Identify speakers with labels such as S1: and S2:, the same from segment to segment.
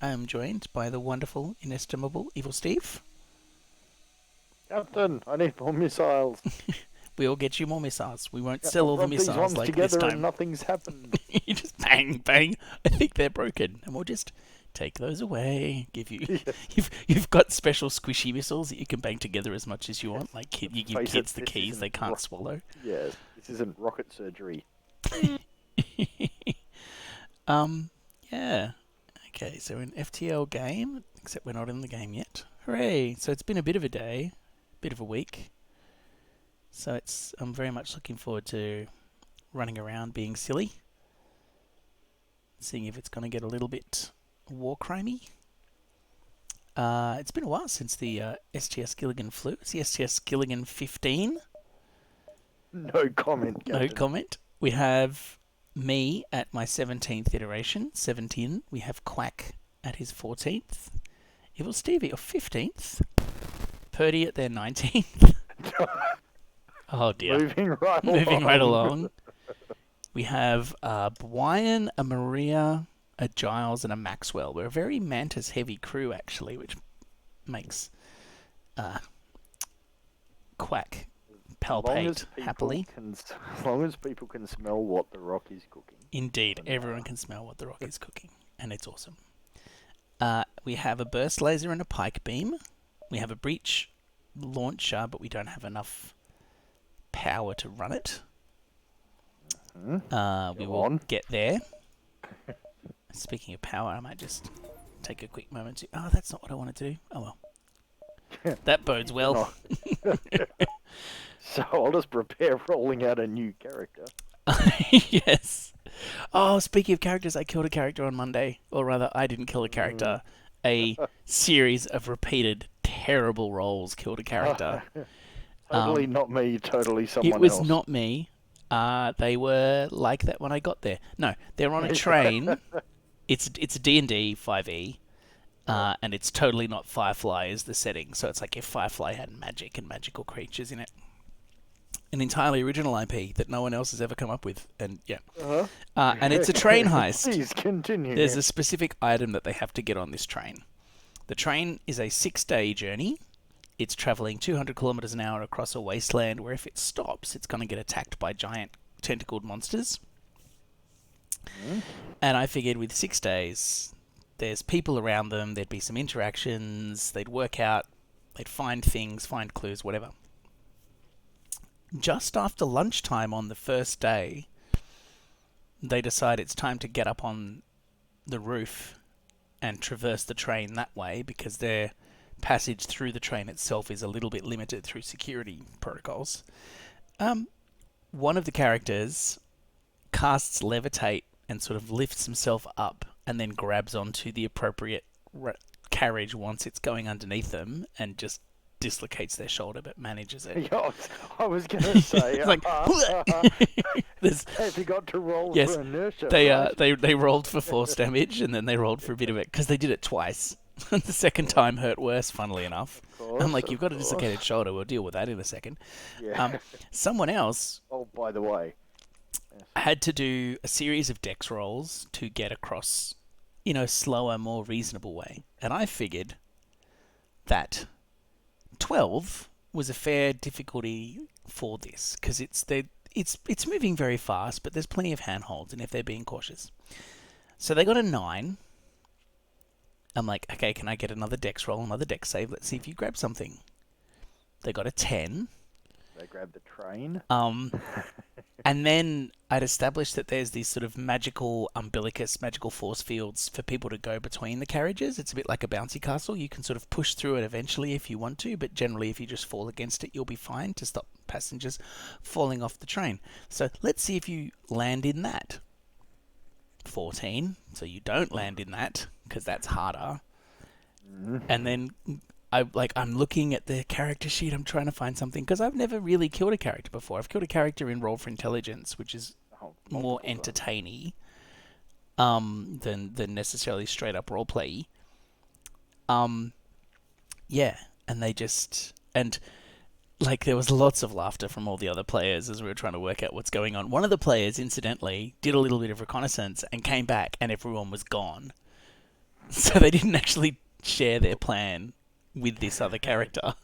S1: I am joined by the wonderful, inestimable Evil Steve.
S2: Captain, I need more missiles.
S1: We'll get you more missiles. We won't
S2: Yeah,
S1: sell
S2: I've
S1: all the
S2: rubbed these
S1: missiles
S2: ones
S1: like this
S2: together and
S1: time.
S2: nothing's happened.
S1: You just bang, bang. I think they're broken, and we'll just take those away. Give you,
S2: Yeah.
S1: you've got special squishy missiles that you can bang together as much as you
S2: Yes.
S1: want. Like you give
S2: Face it,
S1: kids the
S2: this
S1: keys they
S2: isn't
S1: can't swallow.
S2: yes, this isn't rocket surgery.
S1: um, yeah. Okay, so an FTL game, except we're not in the game yet. Hooray! So it's been a bit of a day, bit of a week. So I'm very much looking forward to running around being silly, seeing if it's going to get a little bit war crimey. It's been a while since the STS Gilligan flew. It's the STS Gilligan 15.
S2: No comment,
S1: No
S2: Captain.
S1: comment. We have me at my 17th iteration, 17. We have Quack at his 14th. Evil Stevie, your 15th. Purdy at their 19th. Oh dear.
S2: Moving right along.
S1: Moving right along. We have a Bwyan, a Maria, a Giles, and a Maxwell. We're a very Mantis-heavy crew, actually, which makes Quack palpate happily.
S2: As long as people can smell what the rock is cooking.
S1: Indeed, everyone can smell what the rock is cooking, and it's awesome. We have a burst laser and a pike beam. We have a breach launcher, but we don't have enough power to run it. We will get there. Speaking of power, I might just take a quick moment to... Oh, that's not what I wanted to do. Oh, well. That bodes well.
S2: So I'll just prepare rolling out a new character.
S1: Yes. Oh, speaking of characters, I killed a character on Monday. Or rather, I didn't kill a character. A series of repeated terrible rolls killed a character.
S2: Totally not me, totally someone else.
S1: It was not me. They were like that when I got there. No, they're on a train. It's a D&D 5e, and it's totally not Firefly is the setting. So it's like if Firefly had magic and magical creatures in it. An entirely original IP that no one else has ever come up with. And yeah. And it's a train heist.
S2: Please continue.
S1: There's a specific item that they have to get on this train. The train is a 6-day journey. It's travelling 200 kilometers an hour across a wasteland where if it stops, it's going to get attacked by giant tentacled monsters. And I figured with 6 days, there's people around them, there'd be some interactions, they'd work out, they'd find things, find clues, whatever. Just after lunchtime on the first day, they decide it's time to get up on the roof and traverse the train that way because their passage through the train itself is a little bit limited through security protocols. One of the characters casts levitate and sort of lifts himself up and then grabs onto the appropriate carriage once it's going underneath them and just dislocates their shoulder but manages it.
S2: I was going to say,
S1: it's like,
S2: they forgot to roll for inertia.
S1: They rolled for force damage and then they rolled for a bit of it because they did it twice. The second time hurt worse, funnily enough. I'm like, you've got a dislocated shoulder. We'll deal with that in a second.
S2: Yeah.
S1: Someone else...
S2: Oh, by the way.
S1: Had to do a series of dex rolls to get across in a slower, more reasonable way. And I figured that 12 was a fair difficulty for this because it's moving very fast, but there's plenty of handholds, and if they're being cautious. So they got a 9... I'm like, okay, can I get another dex roll, another dex save? Let's see if you grab something. They got a 10.
S2: They grabbed the train.
S1: And then I'd established that there's these sort of magical umbilicus, magical force fields for people to go between the carriages. It's a bit like a bouncy castle. You can sort of push through it eventually if you want to, but generally if you just fall against it, you'll be fine to stop passengers falling off the train. So let's see if you land in that. 14, so you don't land in that because that's harder. And then I'm looking at the character sheet. I'm trying to find something because I've never really killed a character before. I've killed a character in Roll for Intelligence, which is more entertaining than necessarily straight up roleplay. Yeah, and they just like there was lots of laughter from all the other players as we were trying to work out what's going on. One of the players, incidentally, did a little bit of reconnaissance and came back and everyone was gone. So they didn't actually share their plan with this other character,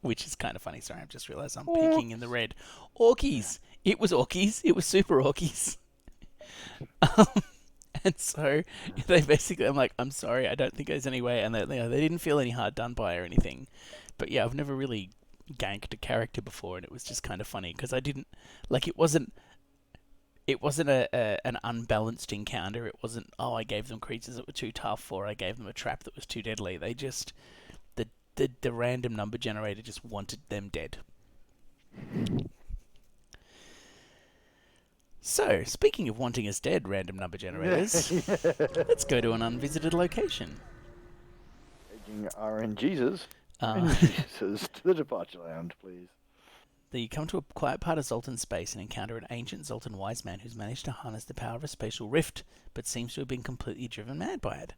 S1: which is kind of funny. Sorry, I've just realised I'm peeking in the red. Orkies. It was Orkies. It was super Orkies. Um, and so they basically, I'm like, I'm sorry, I don't think there's any way. And they didn't feel any hard done by or anything. But yeah, I've never really ganked a character before, and it was just kind of funny because I didn't like it wasn't an unbalanced encounter. It wasn't, oh, I gave them creatures that were too tough or I gave them a trap that was too deadly. They just, the random number generator just wanted them dead. So, speaking of wanting us dead, random number generators, let's go to an unvisited location.
S2: Taking RNGesus.
S1: Uh,
S2: RNGesus to the departure lounge, please.
S1: You come to a quiet part of Zoltan space and encounter an ancient Zoltan wise man who's managed to harness the power of a spatial rift, but seems to have been completely driven mad by it.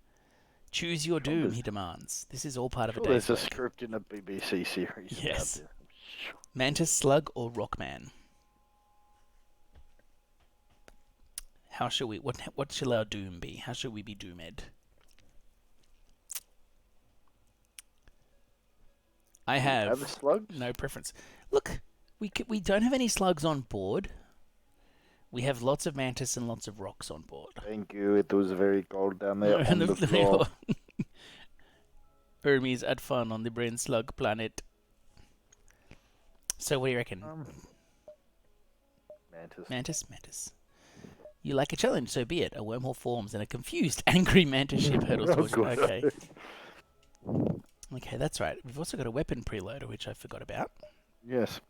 S1: Choose your doom, he demands. This is all part of a day's
S2: There's a
S1: work.
S2: script in a BBC series.
S1: Yes.
S2: About this.
S1: Mantis, Slug, or Rockman? How shall we? What shall our doom be? How shall we be doomed? I have
S2: slugs?
S1: no preference. Look, we don't have any slugs on board. We have lots of mantis and lots of rocks on board.
S2: Thank you. It was very cold down there on the floor.
S1: Hermes had fun on the brain slug planet. So what do you reckon?
S2: Mantis.
S1: Mantis. You like a challenge, so be it. A wormhole forms and a confused, angry mantis ship hurtles towards you. Okay. Okay, that's right. We've also got a weapon preloader, which I forgot about.
S2: Yes.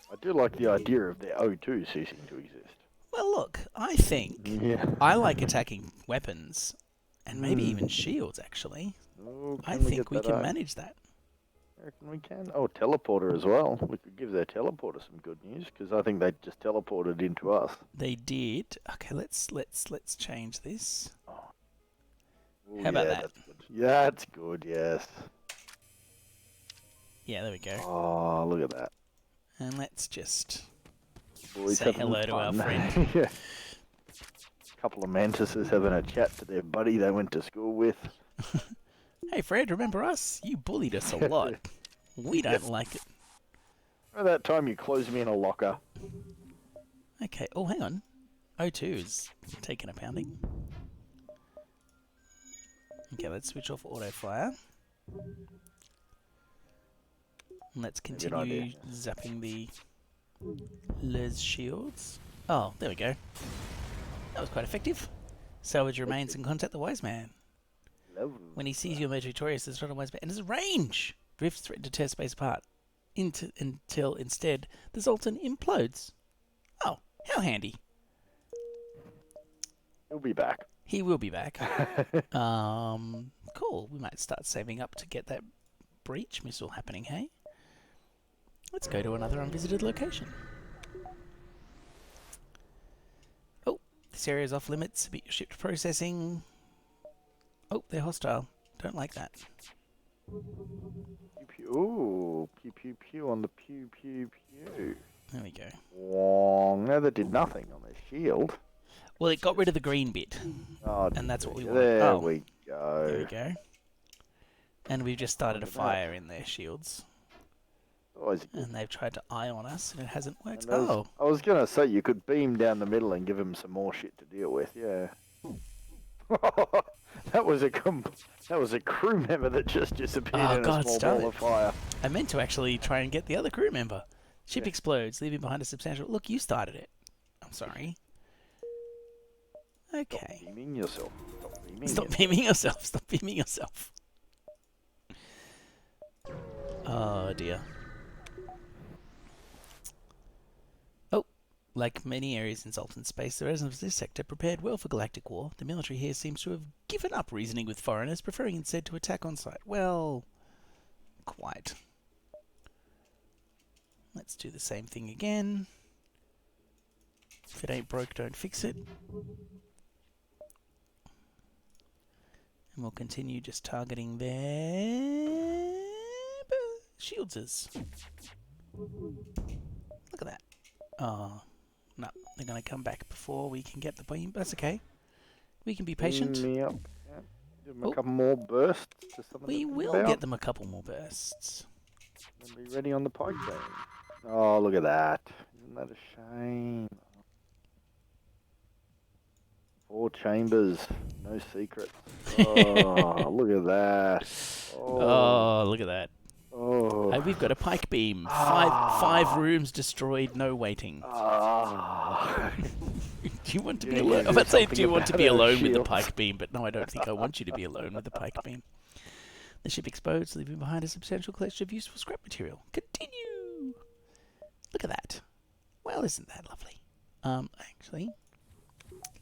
S2: I do like the idea of the O2 ceasing to exist.
S1: Well, look, I think I like attacking weapons and maybe even shields, actually.
S2: Oh,
S1: I think we can manage that.
S2: I reckon we can. Oh, teleporter as well. We could give their teleporter some good news because I think they just teleported into us.
S1: They did. Okay, let's change this.
S2: Oh. Ooh,
S1: How about that?
S2: That's good. Yeah, that's good. Yes.
S1: Yeah, there we go.
S2: Oh, look at that.
S1: And let's just
S2: Boys
S1: say hello to our friend.
S2: Yeah. A couple of mantises having a chat to their buddy they went to school with.
S1: Hey, Fred, remember us? You bullied us a lot. We don't like it.
S2: Remember that time you closed me in a locker?
S1: Okay. Oh, hang on. O2 is taking a pounding. Okay, let's switch off auto fire. And let's continue zapping the Les shields. Oh, there we go. That was quite effective. Salvage remains and contact the wise man. When he sees you emerge victorious, there's not a wise man. And there's range! Drifts threaten to tear space apart. Until instead, the Zoltan implodes. Oh, how handy.
S2: He'll be back.
S1: He will be back. Cool. We might start saving up to get that breach missile happening, hey? Let's go to another unvisited location. Oh, this area is off limits. Beat your ship to processing. Oh, they're hostile. Don't like that.
S2: Ooh, pew pew pew on the pew pew pew.
S1: There we go.
S2: Wong. No, that did nothing on their shield.
S1: Well, it got rid of the green bit.
S2: Oh,
S1: and that's what we want.
S2: There we go.
S1: There we go. And we've just started a fire in their shields. And they've tried to eye on us, and it hasn't worked.
S2: I was going to say, you could beam down the middle and give them some more shit to deal with, yeah. That was a crew member that just disappeared in a small ball of fire.
S1: I meant to actually try and get the other crew member. Ship explodes, leaving behind a substantial... Look, you started it. I'm sorry. Okay.
S2: Stop beaming yourself.
S1: Stop beaming yourself. Stop beaming yourself. Oh, dear. Like many areas in Zoltan space, the residents of this sector prepared well for galactic war. The military here seems to have given up reasoning with foreigners, preferring instead to attack on sight. Well, quite. Let's do the same thing again. If it ain't broke, don't fix it. And we'll continue just targeting their shieldses. Look at that. Oh. No, they're going to come back before we can get the beam. That's okay. We can be patient.
S2: Yep. Give them a
S1: Oh,
S2: couple more bursts to something
S1: we
S2: to think
S1: will
S2: about.
S1: get them a couple more bursts.
S2: And be ready on the pike beam. Oh, look at that. Isn't that a shame? 4 chambers, no secrets. Oh, look at that. Oh,
S1: Oh, look at that.
S2: oh.
S1: Hey, we've got a pike beam. Five
S2: Ah.
S1: rooms destroyed, no waiting.
S2: Ah.
S1: Do you want to be
S2: Yeah,
S1: alone?
S2: do
S1: I'm about to say,
S2: something
S1: do you want to
S2: about
S1: be
S2: our
S1: alone with the
S2: shields.
S1: pike beam? But no, I don't think I want you to be alone with the pike beam. The ship explodes, leaving behind a substantial collection of useful scrap material. Continue! Look at that. Well, isn't that lovely? Actually,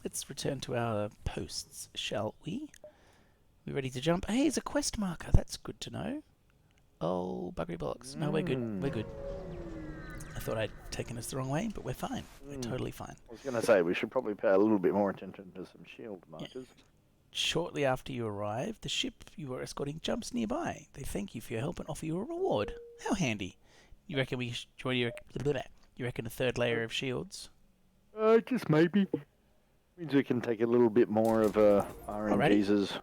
S1: let's return to our posts, shall we? We ready to jump? Hey, it's a quest marker. That's good to know. Oh, buggery bollocks. No, we're good. We're good. I thought I'd taken us the wrong way, but we're fine. We're totally fine.
S2: I was going to say, we should probably pay a little bit more attention to some shield markers.
S1: Shortly after you arrive, the ship you are escorting jumps nearby. They thank you for your help and offer you a reward. How handy. You reckon you reckon a third layer of shields?
S2: Just maybe. Means we can take a little bit more of RNG's.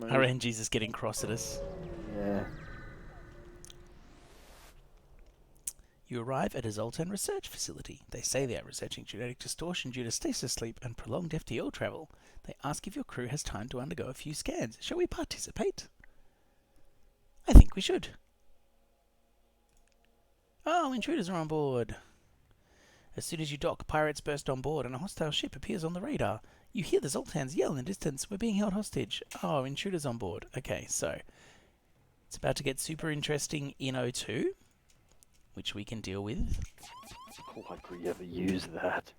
S1: RNG's is getting cross at us.
S2: Yeah.
S1: You arrive at a Zoltan research facility. They say they are researching genetic distortion due to stasis sleep and prolonged FTL travel. They ask if your crew has time to undergo a few scans. Shall we participate? I think we should. Oh, intruders are on board. As soon as you dock, pirates burst on board and a hostile ship appears on the radar. You hear the Zoltans yell in the distance, "We're being held hostage." Oh, intruders on board. Okay, so it's about to get super interesting in O2, which we can deal with.
S2: Like we ever use that.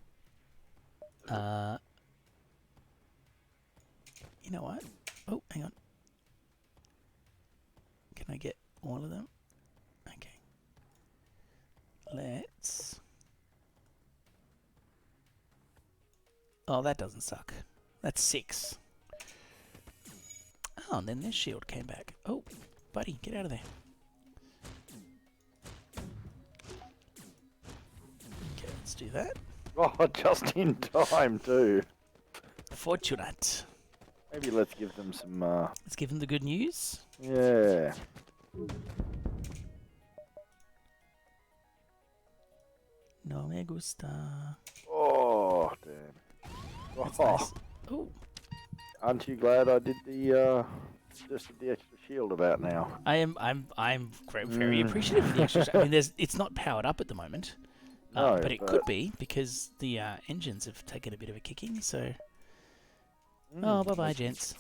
S1: You know what? Oh, hang on. Can I get all of them? Okay. Let's... Oh, that doesn't suck. That's 6. Oh, and then this shield came back. Oh, buddy, get out of there. Okay, let's do that.
S2: Oh, just in time too.
S1: Fortunate.
S2: Maybe let's give them some,
S1: Let's give them the good news.
S2: yeah.
S1: No me gusta.
S2: Oh, damn.
S1: That's
S2: Oh,
S1: nice. Oh,
S2: aren't you glad I did the, just did the extra shield about now?
S1: I'm very appreciative of the extra. I mean, it's not powered up at the moment.
S2: No,
S1: but it could be because the engines have taken a bit of a kicking, so... Oh, bye-bye, gents.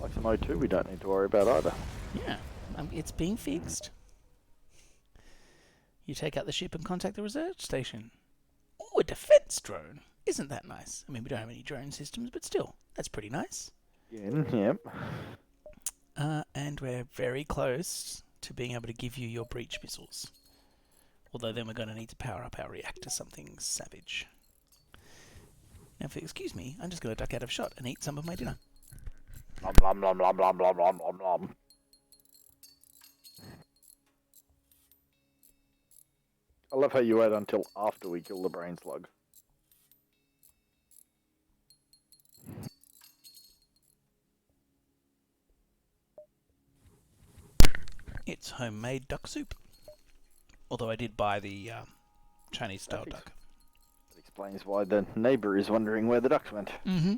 S2: Like some O2 we don't need to worry about either.
S1: Yeah, it's being fixed. You take out the ship and contact the research station. Oh, a defense drone. Isn't that nice? I mean, we don't have any drone systems, but still, that's pretty nice.
S2: Yep.
S1: And we're very close to being able to give you your breach missiles. Although then we're going to need to power up our reactor something savage. Now, if you excuse me, I'm just going to duck out of shot and eat some of my dinner.
S2: Nom nom nom nom nom nom nom nom nom. I love how you wait until after we kill the brain slug.
S1: It's homemade duck soup. Although I did buy the Chinese-style duck.
S2: That explains why the neighbour is wondering where the ducks went.
S1: Mm-hmm.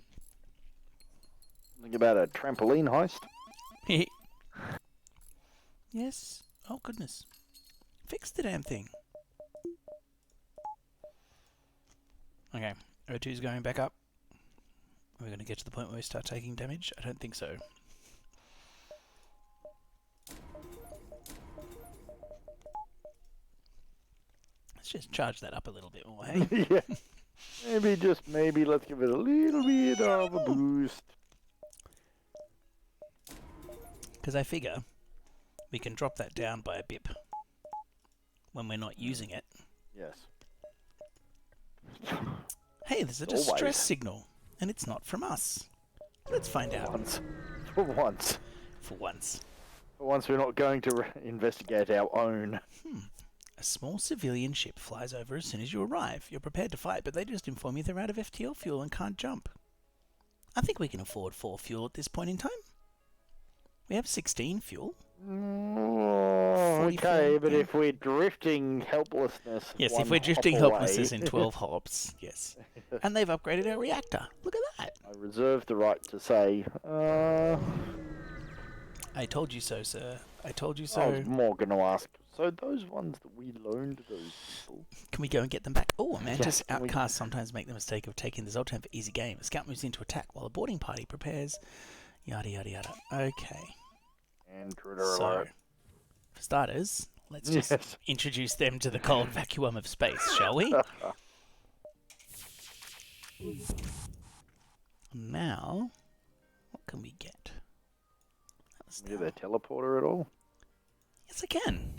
S2: Think about a trampoline heist.
S1: Yes. Oh, goodness. Fix the damn thing. Okay. O2's going back up. We're going to get to the point where we start taking damage? I don't think so. Let's just charge that up a little bit more, hey?
S2: Yeah. Maybe, just maybe, let's give it a little bit of a boost.
S1: Because I figure we can drop that down by a bip when we're not using it.
S2: Yes.
S1: Hey, there's a distress signal, and it's not from us. Let's find out.
S2: For once.
S1: For once.
S2: For once we're not going to investigate our own.
S1: A small civilian ship flies over as soon as you arrive. You're prepared to fight, but they just inform you they're out of FTL fuel and can't jump. I think we can afford 4 fuel at this point in time. We have 16 fuel.
S2: Oh,
S1: 44,
S2: okay, but
S1: yeah.
S2: if we're drifting helplessness
S1: Yes, if
S2: one
S1: we're
S2: hop
S1: drifting
S2: away,
S1: helplessness in 12 hops, yes. And they've upgraded our reactor. Look at that.
S2: I reserve the right to say,
S1: I told you so, sir. I told you
S2: I was
S1: so.
S2: more going to ask, so those ones that we loaned those people,
S1: Can we go and get them back? Oh, a mantis
S2: yes, can we...
S1: outcasts sometimes make the mistake of taking the Zoltan for easy game. A scout moves in to attack while the boarding party prepares. Yada, yada, yada. Okay.
S2: Intruder
S1: So,
S2: alert.
S1: for starters, let's just
S2: Yes.
S1: introduce them to the cold vacuum of space, shall we? Now, what can we get?
S2: Can we get their teleporter at all?
S1: Yes, I can.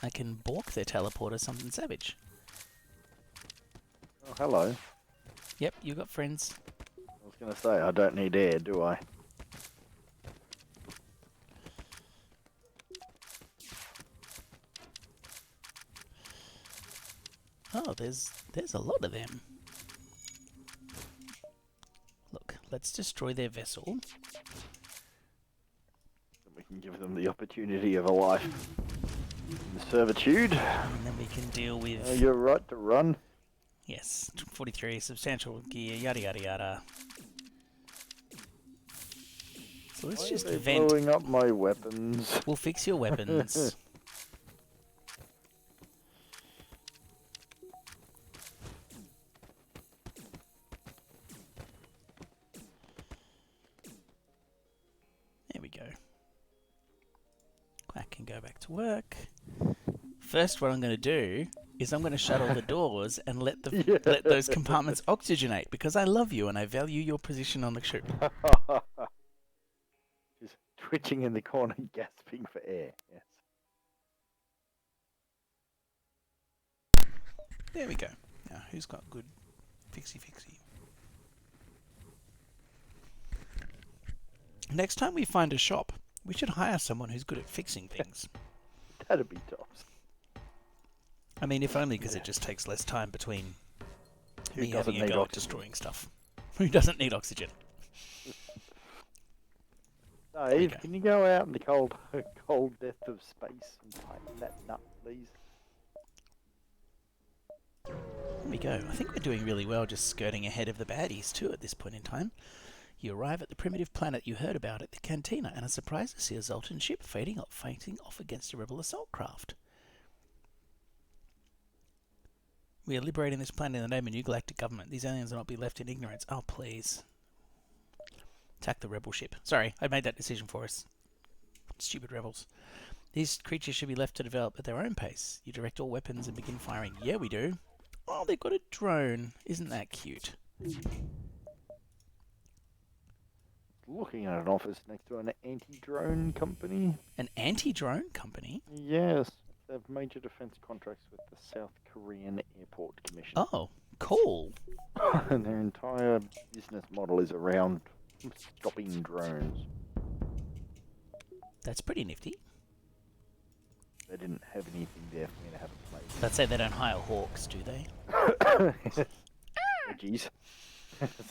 S1: I can balk their teleporter, something savage.
S2: Oh, hello.
S1: Yep, you got friends.
S2: I was going to say, I don't need air, do I?
S1: Oh, there's a lot of them. Look, let's destroy their vessel.
S2: We can give them the opportunity of a life in servitude.
S1: And then we can deal with...
S2: You're right to run.
S1: Yes, 43, substantial gear, yada yada yada. So let's
S2: Why
S1: just
S2: are they
S1: vent.
S2: blowing up my weapons?
S1: We'll fix your weapons. There we go. Quack can go back to work. First, what I'm going to do is I'm going to shut all the doors and let the let those compartments oxygenate because I love you and I value your position on the ship.
S2: Just twitching in the corner, gasping for air. Yes.
S1: There we go. Now, who's got good fixie-fixie? Next time we find a shop, we should hire someone who's good at fixing things.
S2: That'd be tops.
S1: I mean, if only because it just takes less time between
S2: Who
S1: me
S2: doesn't
S1: having a
S2: need
S1: go at
S2: oxygen?
S1: destroying stuff. Who doesn't need oxygen?
S2: Dave, can you go out in the cold depth of space and tighten that nut, please?
S1: There we go. I think we're doing really well just skirting ahead of the baddies too at this point in time. You arrive at the primitive planet you heard about at the cantina and are surprised to see a Zoltan ship fighting off against a rebel assault craft. We are liberating this planet in the name of new galactic government. These aliens will not be left in ignorance. Oh, please. Attack the rebel ship. Sorry, I made that decision for us. Stupid rebels. These creatures should be left to develop at their own pace. You direct all weapons and begin firing. Yeah, we do. Oh, they've got a drone. Isn't that cute?
S2: Looking at an office next to an anti-drone company.
S1: An anti-drone company?
S2: Yes, they have major defense contracts with the South Korean Airport Commission.
S1: Oh, cool.
S2: And their entire business model is around stopping drones.
S1: That's pretty nifty.
S2: They didn't have anything there for me to have a place.
S1: Let's say they don't hire hawks, do they?
S2: Wedgies.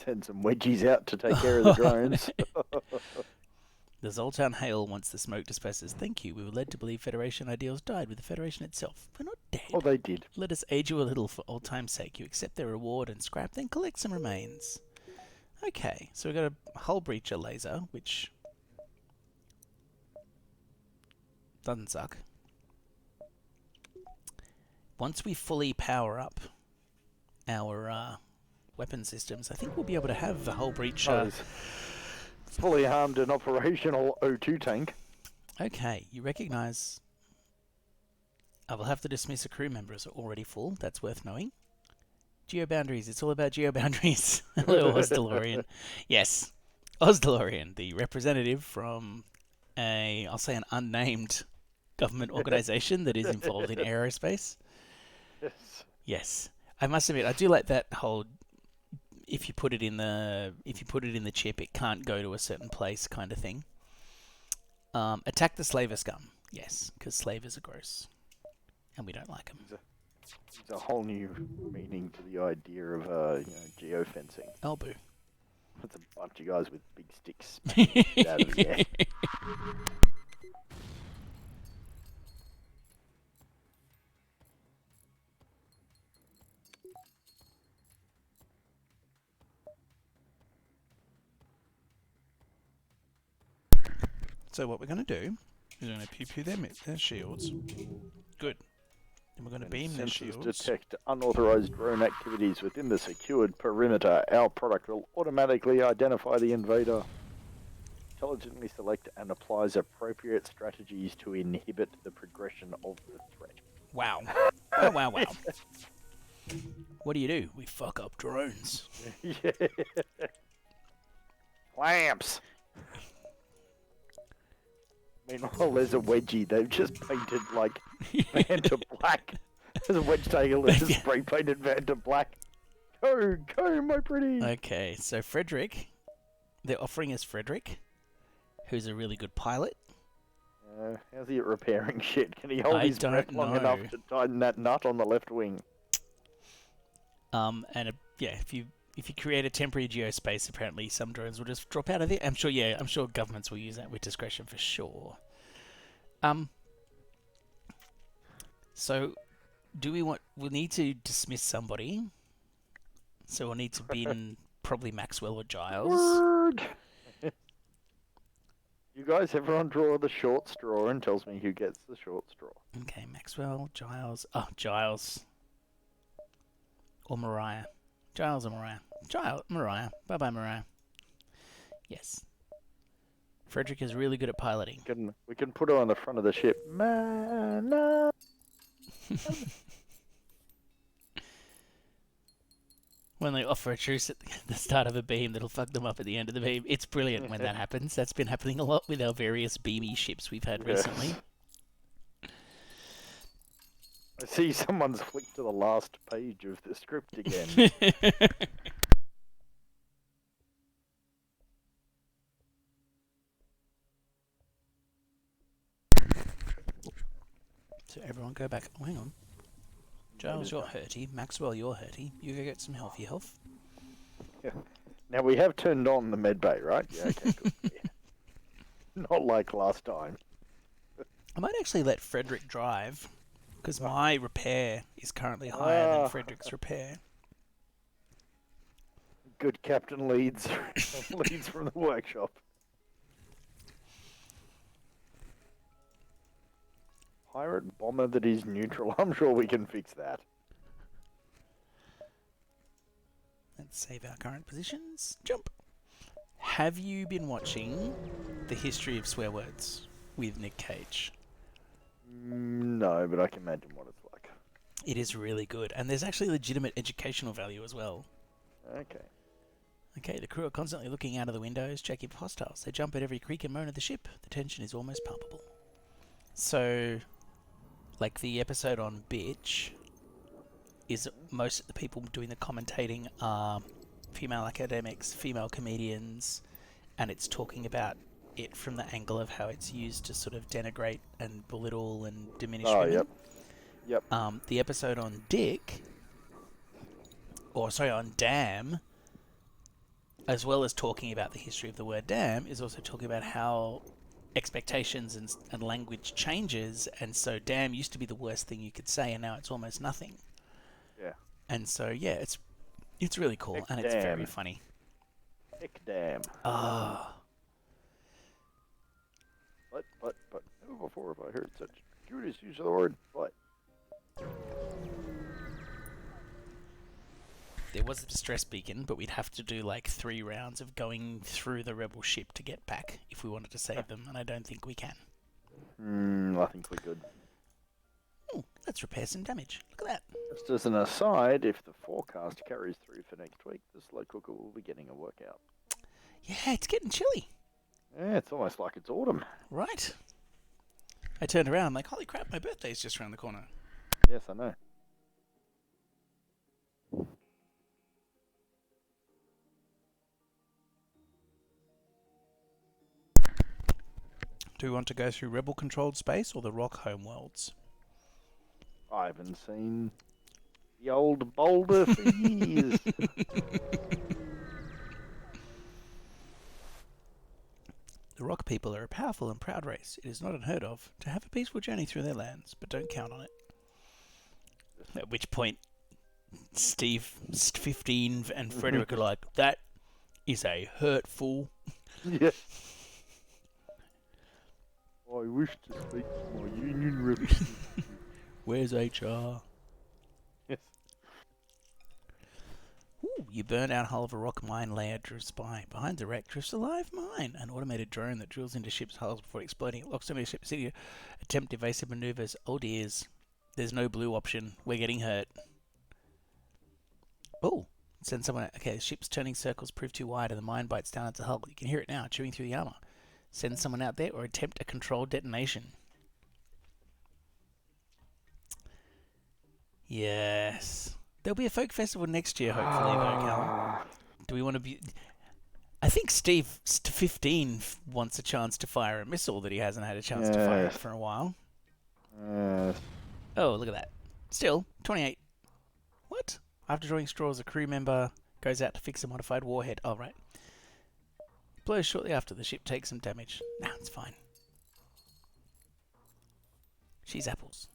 S2: Send some wedgies out to take care of the drones.
S1: The Zoltan hail once the smoke disperses. Thank you. We were led to believe Federation ideals died with the Federation itself. We're not dead.
S2: Oh, they did.
S1: Let us aid you a little for old time's sake. You accept their reward and scrap, then collect some remains. Okay, so we've got a hull breacher laser, which doesn't suck. Once we fully power up our weapon systems, I think we'll be able to have the hull breacher.
S2: Fully armed and operational O2 tank.
S1: Okay, you recognise... I will have to dismiss a crew member as already full. That's worth knowing. Geoboundaries. It's all about geoboundaries. Hello, Osdalorian. Yes, Osdalorian, the representative from I'll say an unnamed government organisation that is involved in aerospace.
S2: Yes.
S1: Yes. I must admit, I do like that whole if you put it in the chip, it can't go to a certain place kind of thing. Attack the slaver scum. Yes, because slavers are gross, and we don't like them.
S2: There's a whole new meaning to the idea of geofencing.
S1: Oh, boo.
S2: It's a bunch of guys with big sticks smacking the shit out of the air.
S1: So what we're going to do is we're going to pew-pew their shields. Good. And we're going to
S2: When
S1: beam their
S2: sensors
S1: shields.
S2: detect unauthorized drone activities within the secured perimeter, our product will automatically identify the invader, intelligently select and applies appropriate strategies to inhibit the progression of the threat.
S1: Wow. Wow, wow, wow. What do? We fuck up drones.
S2: Yeah. Clamps! Meanwhile, there's a wedgie they've just painted like Vanta black. There's a wedge tail that's just spray painted Vanta black. Go, my pretty!
S1: Okay, so Frederick, they're offering us Frederick, who's a really good pilot.
S2: How's he at repairing shit? Can he hold
S1: I
S2: his breath
S1: don't
S2: long
S1: know.
S2: enough to tighten that nut on the left wing?
S1: Yeah, if you create a temporary geospace, apparently some drones will just drop out of it. I'm sure governments will use that with discretion for sure. So we'll need to dismiss somebody. So we'll need to bin probably Maxwell or Giles.
S2: Word! You guys, everyone draw the short straw and tells me who gets the short straw.
S1: Okay, Maxwell, Giles. Oh, Giles. Or Mariah. Giles or Mariah. Mariah. Bye-bye, Mariah. Yes. Frederick is really good at piloting.
S2: We can put her on the front of the ship. Man,
S1: When they offer a truce at the start of a beam that'll fuck them up at the end of the beam. It's brilliant when that happens. That's been happening a lot with our various beamy ships we've had recently.
S2: I see someone's flicked to the last page of the script again.
S1: So everyone go back. Oh, hang on. Giles, you're hurty. Maxwell, you're hurty. You go get some healthy health.
S2: Yeah. Now we have turned on the med bay, right? Yeah, okay, good. Yeah. Not like last time.
S1: I might actually let Frederick drive, because my repair is currently higher than Frederick's repair.
S2: Good captain leads from the workshop. Pirate bomber that is neutral. I'm sure we can fix that.
S1: Let's save our current positions. Jump. Have you been watching The History of Swear Words with Nick Cage?
S2: No, but I can imagine what it's like.
S1: It is really good, and there's actually legitimate educational value as well.
S2: Okay.
S1: Okay, the crew are constantly looking out of the windows, checking for hostiles. They jump at every creak and moan of the ship. The tension is almost palpable. So, like the episode on Bitch, is most of the people doing the commentating are female academics, female comedians, and it's talking about it from the angle of how it's used to sort of denigrate and belittle and diminish women.
S2: Yep.
S1: The episode on on Damn, as well as talking about the history of the word damn, is also talking about how expectations and language changes, and so damn used to be the worst thing you could say, and now it's almost nothing.
S2: Yeah.
S1: And so, yeah, it's really cool,
S2: Heck
S1: and
S2: damn.
S1: it's very funny.
S2: Heck damn.
S1: Ah.
S2: But never before have I heard such curious use of the word but.
S1: There was a distress beacon, but we'd have to do like 3 rounds of going through the rebel ship to get back if we wanted to save them, and I don't think we can.
S2: I think we're good.
S1: Oh, let's repair some damage. Look at that.
S2: Just as an aside, if the forecast carries through for next week, the slow cooker will be getting a workout.
S1: Yeah, it's getting chilly.
S2: Yeah, it's almost like it's autumn.
S1: Right. I turned around, I'm like, holy crap, my birthday's just around the corner.
S2: Yes, I know.
S1: Do we want to go through rebel-controlled space or the rock homeworlds?
S2: I haven't seen the old boulder for years.
S1: The Rock people are a powerful and proud race. It is not unheard of to have a peaceful journey through their lands, but don't count on it. At which point, Steve, 15, and Frederick are like, that is a hurtful.
S2: Yes. I wish to speak to my union representative.
S1: Where's HR?
S2: Yes.
S1: Ooh, you burn out hull of a rock mine layer drifts by. Behind the wreck drifts a live mine. An automated drone that drills into ship's hulls before exploding. It locks onto ship's city. Attempt evasive maneuvers. Oh dears. There's no blue option. We're getting hurt. Oh, send someone out. Okay, the ship's turning circles prove too wide and the mine bites down its hull. You can hear it now, chewing through the armor. Send someone out there or attempt a controlled detonation. Yes. There'll be a folk festival next year, hopefully, though, Callum. Do we want to be... I think Steve, 15, wants a chance to fire a missile that he hasn't had a chance to fire it for a while. Oh, look at that. Still, 28. What? After drawing straws, a crew member goes out to fix a modified warhead. Oh, right. Blows shortly after the ship takes some damage. Nah, it's fine. She's apples.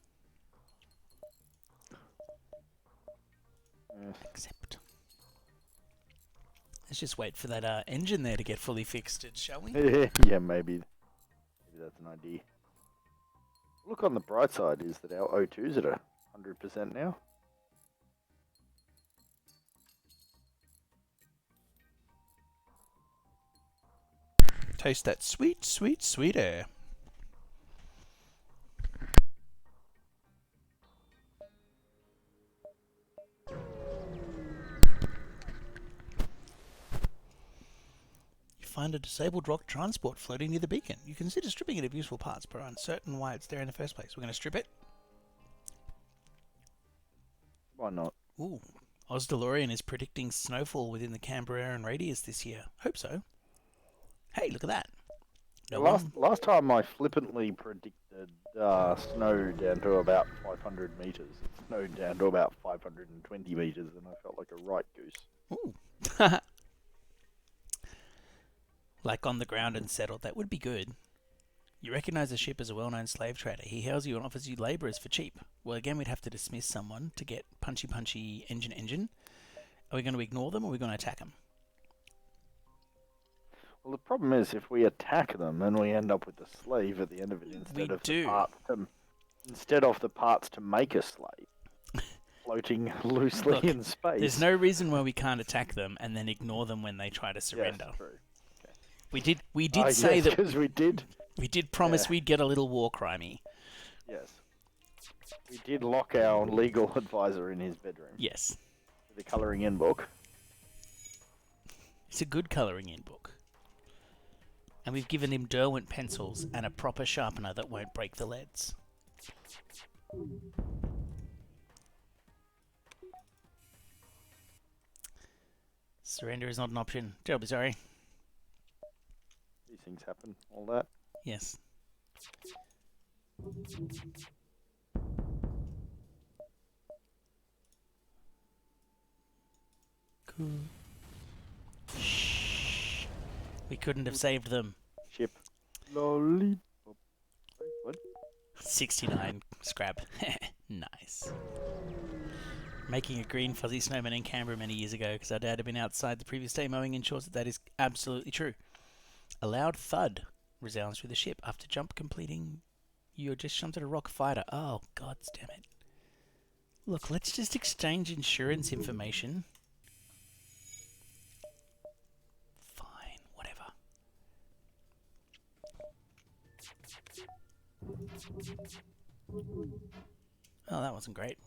S1: Accept. Let's just wait for that engine there to get fully fixed, shall we?
S2: Yeah, maybe that's an idea. Look on the bright side is that our O2's at 100% now.
S1: Taste that sweet, sweet, sweet air. Find a disabled rock transport floating near the beacon. You consider stripping it of useful parts, but are uncertain why it's there in the first place. We're going to strip it.
S2: Why not?
S1: Ooh. Oz DeLorean is predicting snowfall within the Canberra radius this year. Hope so. Hey, look at that. No
S2: last time I flippantly predicted snow down to about 500 metres. It snowed down to about 520 metres and I felt like a right goose.
S1: Ooh. Like on the ground and settled. That would be good. You recognise the ship as a well-known slave trader. He hails you and offers you labourers for cheap. Well, again, we'd have to dismiss someone to get punchy engine. Are we going to ignore them or are we going to attack them?
S2: Well, the problem is if we attack them and we end up with the slave at the end of it instead of the parts to make a slave floating loosely in space.
S1: There's no reason why we can't attack them and then ignore them when they try to surrender.
S2: Yes, true.
S1: We did say that
S2: because we did.
S1: We did promise we'd get a little war crimey.
S2: Yes. We did lock our legal advisor in his bedroom.
S1: Yes.
S2: With a colouring in book.
S1: It's a good colouring in book. And we've given him Derwent pencils and a proper sharpener that won't break the leads. Surrender is not an option. Terribly sorry.
S2: These things happen, all that.
S1: Yes. Cool. Shh. We couldn't have saved them.
S2: Ship. Lollipop. What?
S1: 69 scrap. Nice. Making a green fuzzy snowman in Canberra many years ago because our dad had been outside the previous day mowing ensures that is absolutely true. A loud thud resounds through the ship after jump completing. You just jumped at a rock fighter. Oh, god damn it. Look, let's just exchange insurance information. Fine, whatever. Oh, that wasn't great.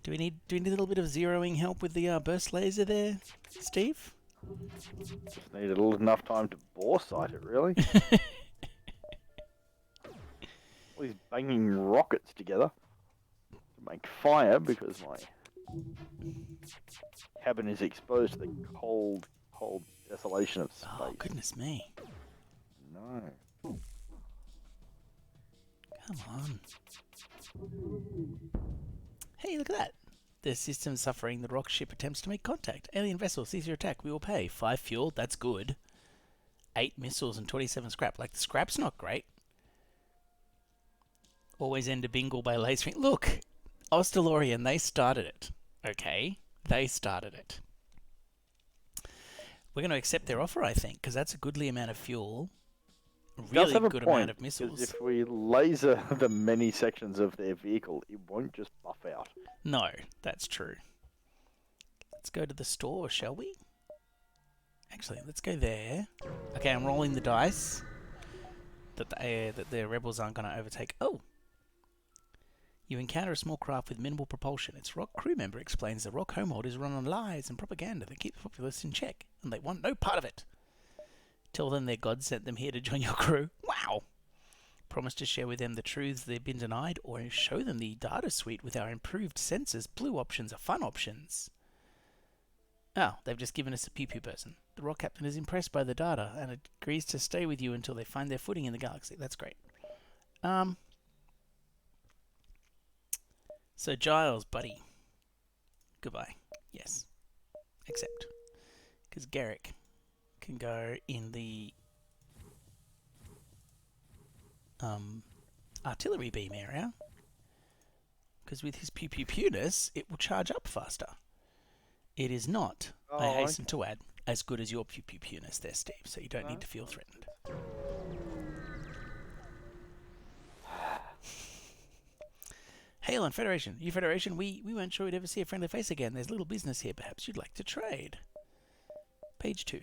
S1: Do we need a little bit of zeroing help with the burst laser there, Steve?
S2: Just needed enough time to bore sight it, really. All these banging rockets together to make fire because my cabin is exposed to the cold desolation of space.
S1: Oh, goodness me.
S2: No. Come
S1: on. Hey, look at that. The system suffering. The rock ship attempts to make contact. Alien vessel sees your attack. We will pay 5 fuel. That's good. 8 missiles and 27 scrap. Like, the scrap's not great. Always end a bingle by lasering. Look, Ostalorian, they started it. Okay, they started it. We're going to accept their offer, I think, because that's a goodly amount of fuel. A really good amount of missiles.
S2: If we laser the many sections of their vehicle, it won't just buff out.
S1: No, that's true. Let's go to the store, shall we? Actually, let's go there. Okay, I'm rolling the dice that the rebels aren't going to overtake. Oh! You encounter a small craft with minimal propulsion. Its rock crew member explains the rock homeworld is run on lies and propaganda that keeps the populace in check, and they want no part of it. Tell them their god sent them here to join your crew. Wow! Promise to share with them the truths they've been denied, or show them the data suite with our improved sensors. Blue options are fun options. Oh, they've just given us a pew-pew person. The rock captain is impressed by the data and agrees to stay with you until they find their footing in the galaxy. That's great. So Giles, buddy. Goodbye. Yes. Accept. Because Garrick can go in the artillery beam area. Because with his pew-pew-pewness, it will charge up faster. It is not, I hasten to add, as good as your pew-pew-pewness there, Steve, so you don't need to feel threatened. Hail on Federation. You Federation, we weren't sure we'd ever see a friendly face again. There's little business here. Perhaps you'd like to trade. Page 2.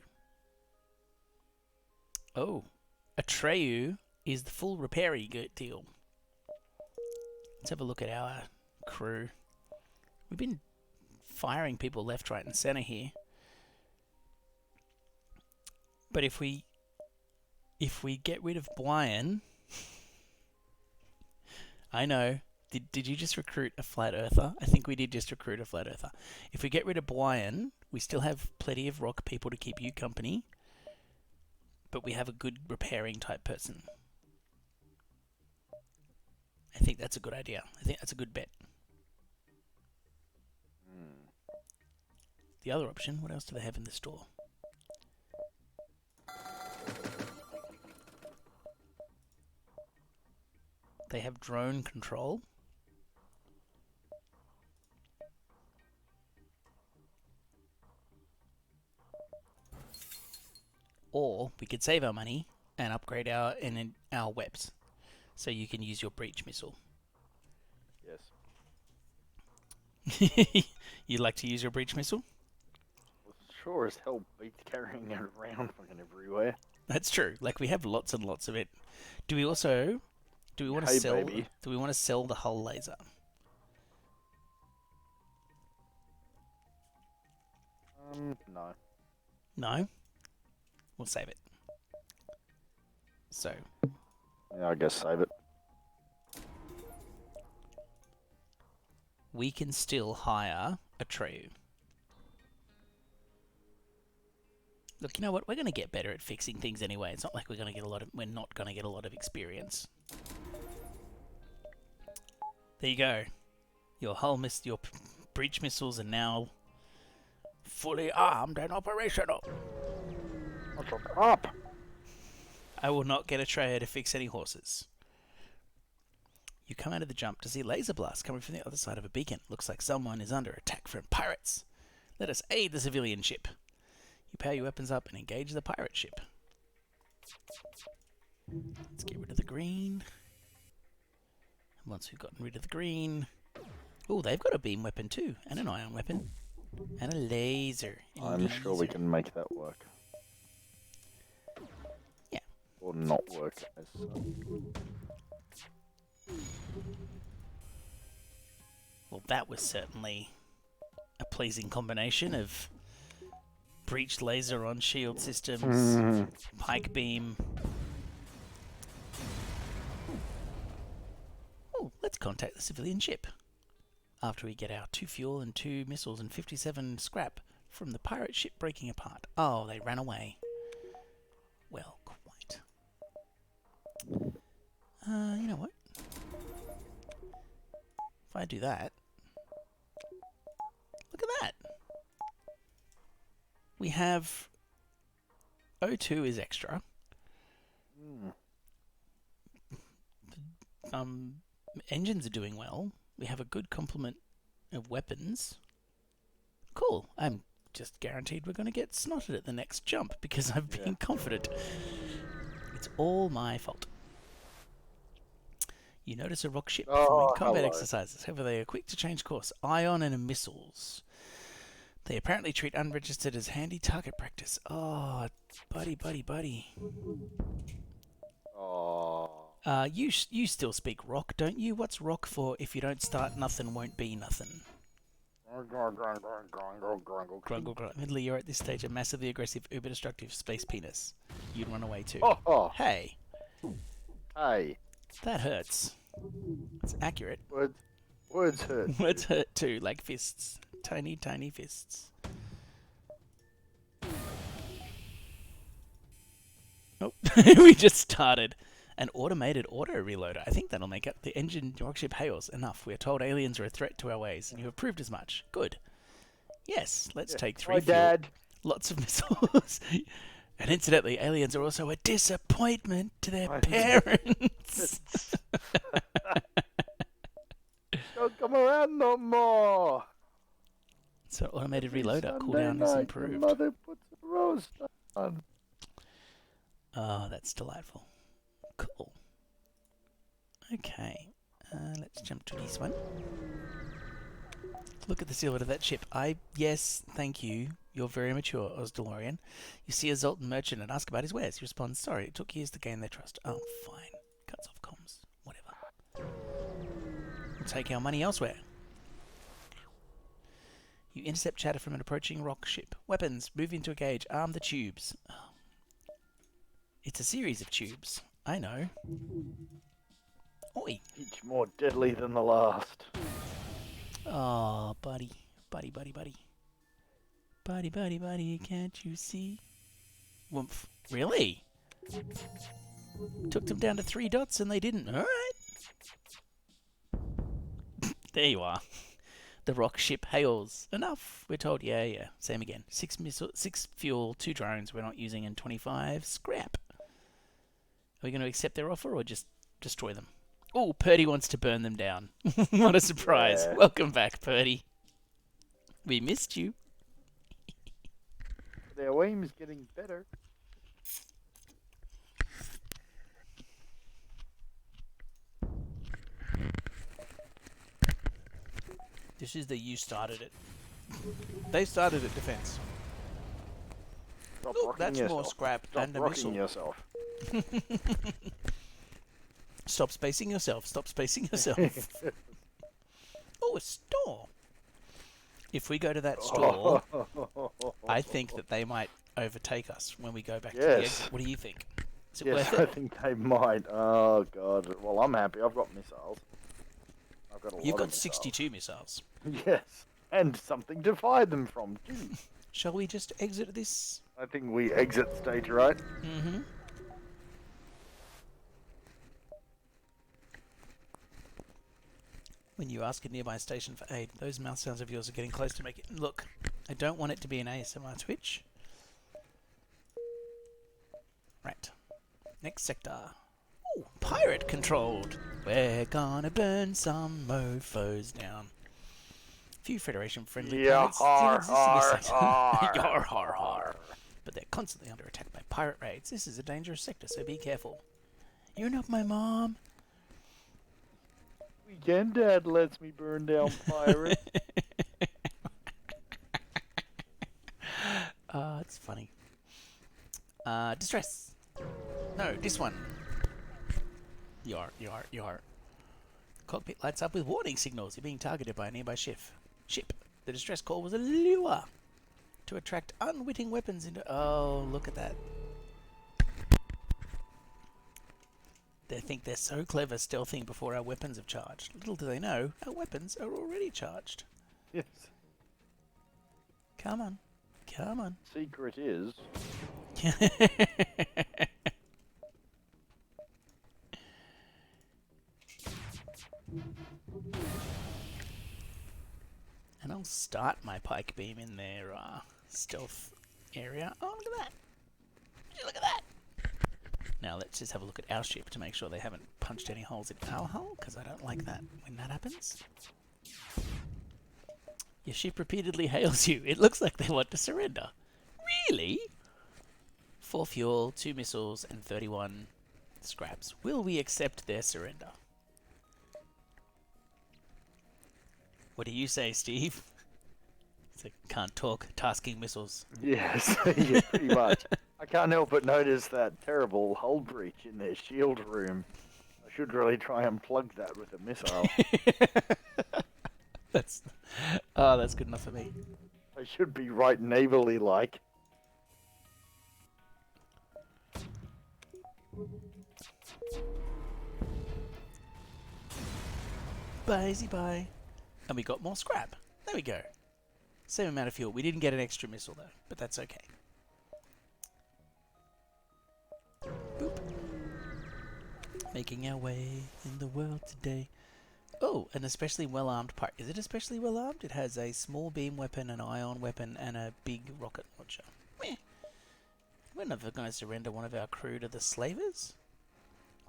S1: Oh, Atreyu is the full repairy deal. Let's have a look at our crew. We've been firing people left, right, and centre here. But if we get rid of Brian, I know. Did you just recruit a flat earther? I think we did just recruit a flat earther. If we get rid of Brian, we still have plenty of rock people to keep you company. But we have a good repairing type person. I think that's a good idea. I think that's a good bet. The other option, what else do they have in the store? They have drone control. Or we could save our money and upgrade our weps, so you can use your breach missile.
S2: Yes.
S1: You'd like to use your breach missile?
S2: Well, sure as hell beats carrying it around fucking everywhere.
S1: That's true. Like, we have lots and lots of it. Do we want to sell?
S2: Baby.
S1: Do we want to sell the hull laser?
S2: No.
S1: No. We'll save it. So.
S2: Yeah, I guess save it.
S1: We can still hire Atreyu. Look, you know what? We're going to get better at fixing things anyway. It's not like we're not going to get a lot of experience. There you go. Your breach missiles are now fully armed and operational.
S2: Up.
S1: I will not get Atreyu to fix any horses. You come out of the jump to see laser blasts coming from the other side of a beacon. Looks like someone is under attack from pirates. Let us aid the civilian ship. You power your weapons up and engage the pirate ship. Let's get rid of the green. And once we've gotten rid of the green... Oh, they've got a beam weapon too, and an ion weapon, and a laser.
S2: I'm sure we can make that work.
S1: Yeah.
S2: Or not work as such.
S1: Well, that was certainly a pleasing combination of breached laser on shield systems, pike beam. Oh, let's contact the civilian ship. After we get our 2 fuel and 2 missiles and 57 scrap from the pirate ship breaking apart. Oh, they ran away. Well, quite. You know what? If I do that, We have O2 is extra.
S2: Mm.
S1: Engines are doing well. We have a good complement of weapons. Cool. I'm just guaranteed we're going to get snotted at the next jump because I've been confident. It's all my fault. You notice a rock ship performing combat exercises. However, they are quick to change course. Ion and missiles. They apparently treat unregistered as handy target practice. Oh, buddy.
S2: Oh.
S1: You still speak rock, don't you? What's rock for? If you don't start, nothing won't be nothing. Grungle. Admittedly, you're at this stage a massively aggressive, uber-destructive space penis. You'd run away too.
S2: Oh.
S1: Hey.
S2: Hey.
S1: That hurts. It's accurate.
S2: Words hurt.
S1: Words hurt too, like fists. Tiny fists. Oh, we just started. An automated auto reloader. I think that'll make up the engine rockship hails. Enough. We are told aliens are a threat to our ways, and you have proved as much. Good. Yes, let's take 3
S2: Hi,
S1: fuel.
S2: Dad.
S1: Lots of missiles. And incidentally, aliens are also a disappointment to their parents.
S2: Don't come around no more.
S1: So automated reloader
S2: Sunday
S1: cooldown is
S2: night,
S1: improved.
S2: your mother puts a roast on.
S1: Oh, that's delightful. Cool. Okay, let's jump to this one. Look at the silhouette of that ship. Yes, thank you. You're very mature, Osdalorian. You see a Zoltan merchant and ask about his wares. He responds, sorry, it took years to gain their trust. Oh, fine. Cuts off comms. Whatever. We'll take our money elsewhere. You intercept chatter from an approaching rock ship. Weapons. Move into a gauge. Arm the tubes. Oh. It's a series of tubes. I know. Oi.
S2: Each more deadly than the last.
S1: Oh, buddy. Buddy, can't you see? Woomph. Really? Took them down to 3 dots and they didn't. Alright. There you are. The rock ship hails. Enough. We're told, yeah. Same again. 6 fuel, 2 drones we're not using, and 25 scrap. Are we going to accept their offer or just destroy them? Oh, Purdy wants to burn them down. What a surprise.
S2: Yeah.
S1: Welcome back, Purdy. We missed you.
S2: Their aim's getting better.
S1: This is the you started it. They started at defense.
S2: Stop
S1: Look,
S2: rocking
S1: that's
S2: yourself.
S1: more scrap
S2: Stop
S1: and a
S2: rocking
S1: missile.
S2: yourself.
S1: Stop spacing yourself. Stop spacing yourself. Oh, a store. If we go to that store, I think that they might overtake us when we go back to the exit. What do you think? Is it worth
S2: I
S1: it?
S2: think they might. Oh, God. Well, I'm happy. I've got missiles. I've got a lot
S1: You've
S2: of
S1: got
S2: missiles.
S1: 62 missiles.
S2: Yes. And something to fire them from, too.
S1: Shall we just exit this?
S2: I think we exit stage right.
S1: Mm-hmm. When you ask a nearby station for aid, those mouth sounds of yours are getting close to making... Look, I don't want it to be an ASMR Twitch. Right. Next sector. Ooh, pirate controlled. We're gonna burn some mofos down. Few Federation friendly pirates still exist in this sector. Yar har har. But they're constantly under attack by pirate raids. This is a dangerous sector, so be careful. You're not my mom.
S2: Weekend Dad lets me burn down pirates.
S1: It's funny. Distress. No, this one. Yar. Cockpit lights up with warning signals. You're being targeted by a nearby ship. The distress call was a lure to attract unwitting weapons into... Oh, look at that. They think they're so clever stealthing before our weapons have charged. Little do they know, our weapons are already charged.
S2: Yes.
S1: Come on.
S2: Secret is...
S1: And I'll start my pike beam in their stealth area. Oh, look at that. Look at that. Now let's just have a look at our ship to make sure they haven't punched any holes in our hull, because I don't like that when that happens. Your ship repeatedly hails you. It looks like they want to surrender. Really? 4 fuel, 2 missiles, and 31 scraps. Will we accept their surrender? What do you say, Steve? It's like, can't talk, tasking missiles.
S2: Yes, yeah, pretty much. I can't help but notice that terrible hull breach in their shield room. I should really try and plug that with a missile.
S1: That's good enough for me.
S2: I should be right neighborly like.
S1: Bye, bye. And we got more scrap. There we go. Same amount of fuel. We didn't get an extra missile though, but that's okay. Boop. Making our way in the world today. Oh, an especially well-armed pirate. Is it especially well-armed? It has a small beam weapon, an ion weapon, and a big rocket launcher. Meh. We're never going to surrender one of our crew to the slavers.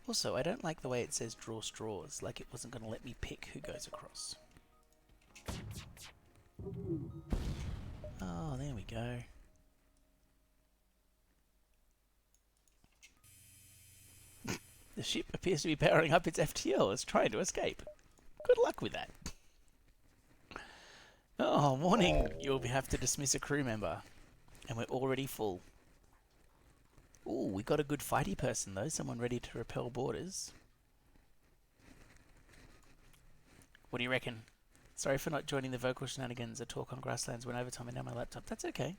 S1: Also, I don't like the way it says draw straws, like it wasn't going to let me pick who goes across. Oh, there we go. The ship appears to be powering up its FTL. It's trying to escape. Good luck with that. Oh, morning. You'll have to dismiss a crew member. And we're already full. Ooh, we got a good fighty person though. Someone ready to repel borders. What do you reckon? Sorry for not joining the vocal shenanigans. A talk on grasslands went overtime and now my laptop. That's okay.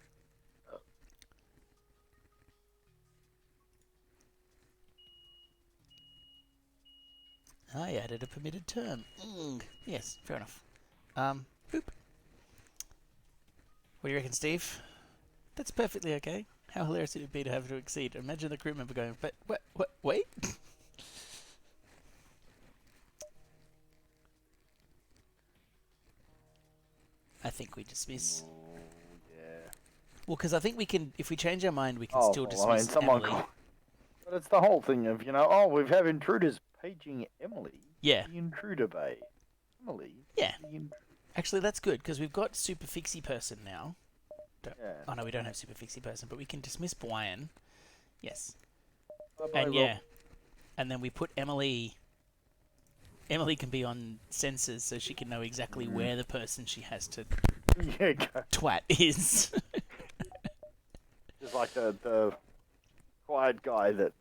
S1: I added a permitted term. Yes, fair enough. Boop. What do you reckon, Steve? That's perfectly okay. How hilarious would it be to have to exceed? Imagine the crew member going, but what, wait? I think we dismiss.
S2: Oh, yeah.
S1: Well, because I think we can, if we change our mind, we can
S2: Oh,
S1: still
S2: well,
S1: dismiss
S2: I mean, someone
S1: Emily.
S2: But it's the whole thing of, oh, we have intruders paging Emily.
S1: Yeah.
S2: The intruder bay. Emily.
S1: Yeah. Actually, that's good, because we've got Super Fixie Person now.
S2: Yeah.
S1: Oh, no, we don't have Super Fixie Person, but we can dismiss Brian. Yes.
S2: Bye-bye,
S1: And
S2: Rob.
S1: yeah. And then we put Emily... Emily can be on sensors, so she can know exactly where the person she has to
S2: Yeah,
S1: twat is.
S2: just like the quiet guy that,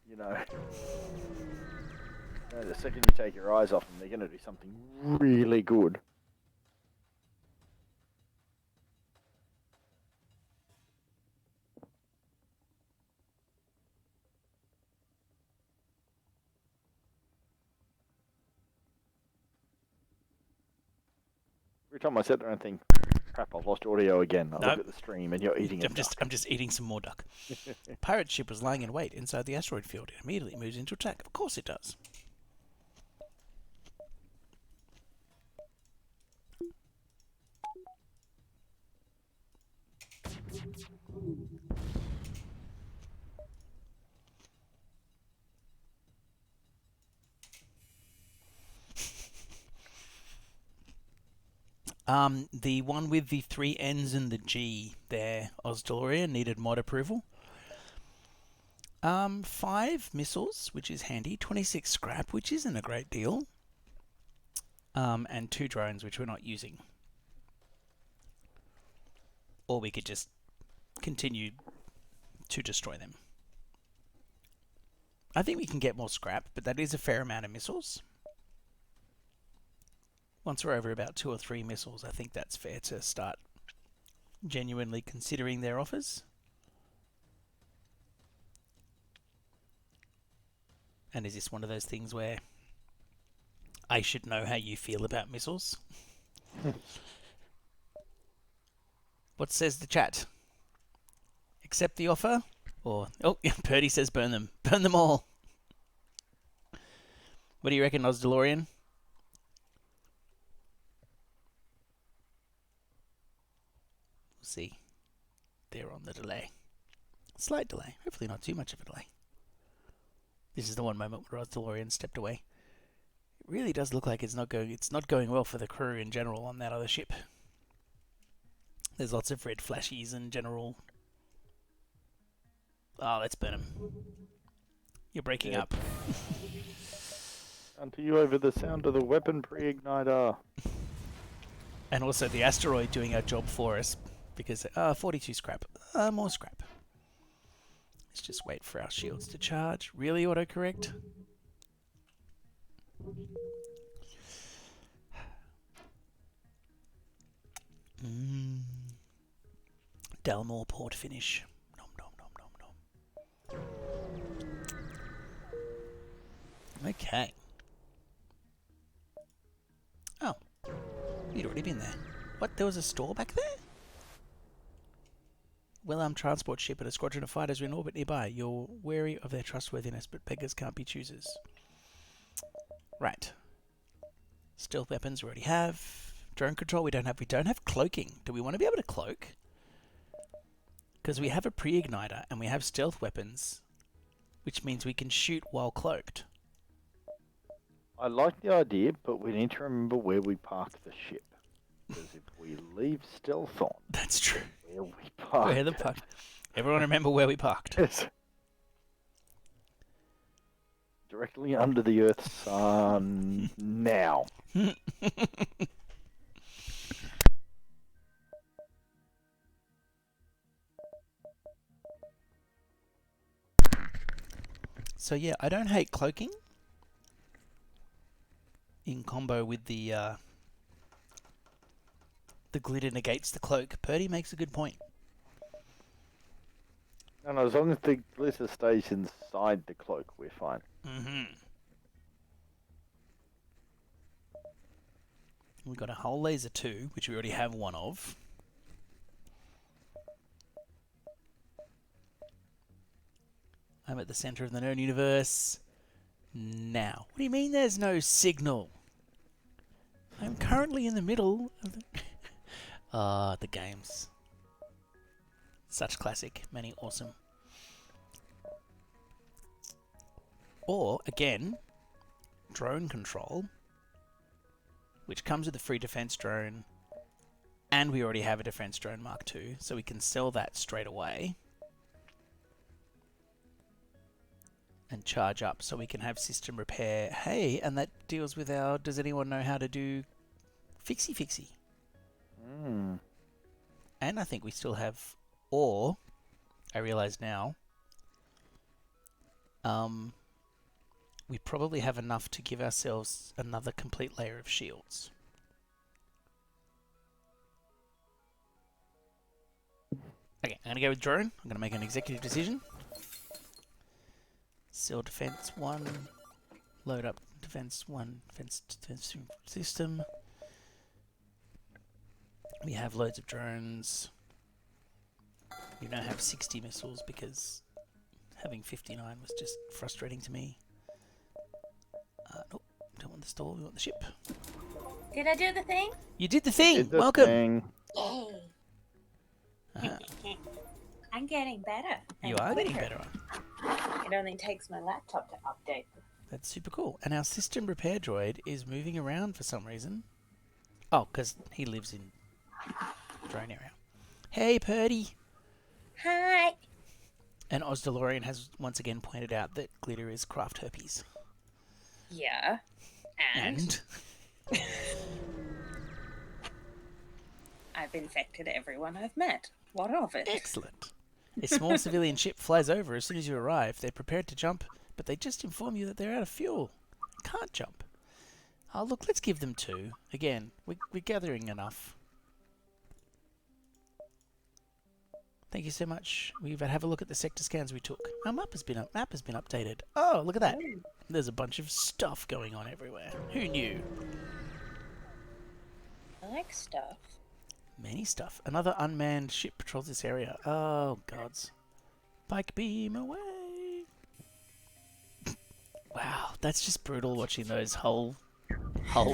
S2: the second you take your eyes off them, they're going to do something really good. Every time I sit there and think, crap, I've lost audio again. I look at the stream and you're eating it.
S1: I'm just eating some more duck. Pirate ship was lying in wait inside the asteroid field. It immediately moves into attack. Of course it does. The one with the 3 N's and the G there, Ozdaloria, needed mod approval. 5 missiles, which is handy. 26 scrap, which isn't a great deal. And 2 drones, which we're not using. Or we could just continue to destroy them. I think we can get more scrap, but that is a fair amount of missiles. Once we're over about 2 or 3 missiles, I think that's fair to start genuinely considering their offers. And is this one of those things where I should know how you feel about missiles? What says the chat? Accept the offer? Or, oh, Purdy says burn them. Burn them all. What do you reckon, Ozdalorian? We'll see. They're on the delay. Slight delay. Hopefully not too much of a delay. This is the one moment where DeLorean stepped away. It really does look like it's not going well for the crew in general on that other ship. There's lots of red flashies in general. Oh, let's burn him. You're breaking up.
S2: Unto you over the sound of the weapon pre-igniter.
S1: And also the asteroid doing our job for us. Because, 42 scrap. More scrap. Let's just wait for our shields to charge. Really autocorrect? Dalmore port finish. Nom nom nom nom nom. Okay. Oh. You'd already been there. What? There was a store back there? Well-armed transport ship and a squadron of fighters are in orbit nearby. You're wary of their trustworthiness, but beggars can't be choosers. Right. Stealth weapons we already have. Drone control we don't have. We don't have cloaking. Do we want to be able to cloak? Because we have a pre-igniter and we have stealth weapons, which means we can shoot while cloaked.
S2: I like the idea, but we need to remember where we park the ship. Because if we leave stealth on...
S1: That's true.
S2: Where we parked.
S1: Where the park? Everyone remember where we parked.
S2: Yes. Directly under the Earth's sun now.
S1: So yeah, I don't hate cloaking. In combo with the glitter negates the cloak. Purdy makes a good point.
S2: And as long as the glitter stays inside the cloak, we're fine.
S1: We've got a hull laser 2, which we already have one of. I'm at the center of the known universe. Now. What do you mean there's no signal? I'm currently in the middle of the... the games. Such classic. Many awesome. Or, again, drone control, which comes with a free defense drone, and we already have a defense drone Mark II, so we can sell that straight away. And charge up so we can have system repair. Hey, and that deals with our... Does anyone know how to do fixie-fixie? And I think we still have... Or, I realise now, we probably have enough to give ourselves another complete layer of shields. Okay, I'm going to go with drone. I'm going to make an executive decision. Sell defense 1. Load up defense 1. Defense system. We have loads of drones. We don't have 60 missiles because having 59 was just frustrating to me. Nope, don't want the store, we want the ship.
S3: Did I do the thing?
S1: You did the thing!
S2: Did the
S1: Welcome!
S2: thing.
S3: Yay! I'm getting better.
S1: You are getting better.
S3: It only takes my laptop to update.
S1: That's super cool. And our system repair droid is moving around for some reason. Oh, because he lives in drone area. Hey, Purdy!
S3: Hi!
S1: And OzDeLorean has once again pointed out that glitter is craft herpes.
S3: Yeah. And? I've infected everyone I've met. What of it?
S1: Excellent. A small civilian ship flies over as soon as you arrive. They're prepared to jump, but they just inform you that they're out of fuel. Can't jump. Oh, look, let's give them 2. Again, we're gathering enough. Thank you so much. We've have a look at the sector scans we took. Our map has been updated. Oh, look at that. There's a bunch of stuff going on everywhere. Who knew?
S3: I like stuff.
S1: Many stuff. Another unmanned ship patrols this area. Oh, gods. Pike beam away. Wow, that's just brutal watching those hull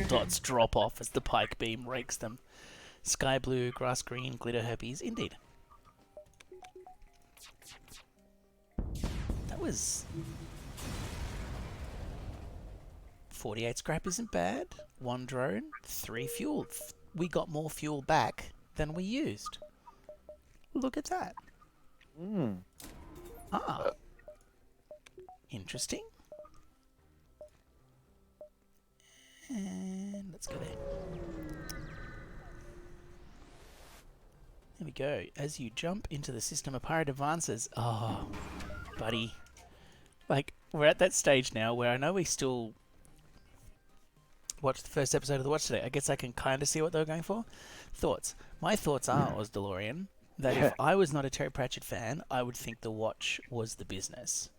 S1: dots drop off as the pike beam rakes them. Sky blue, grass green, glitter herpes. Indeed. was 48 scrap isn't bad. 1 drone, 3 fuel. We got more fuel back than we used. Look at that. Ah. Interesting. And let's go there. There we go. As you jump into the system, a pirate advances. Oh, buddy. Like, we're at that stage now where I know we still watched the first episode of The Watch today. I guess I can kind of see what they were going for. Thoughts. My thoughts are, Oz DeLorean, that if I was not a Terry Pratchett fan, I would think The Watch was the business.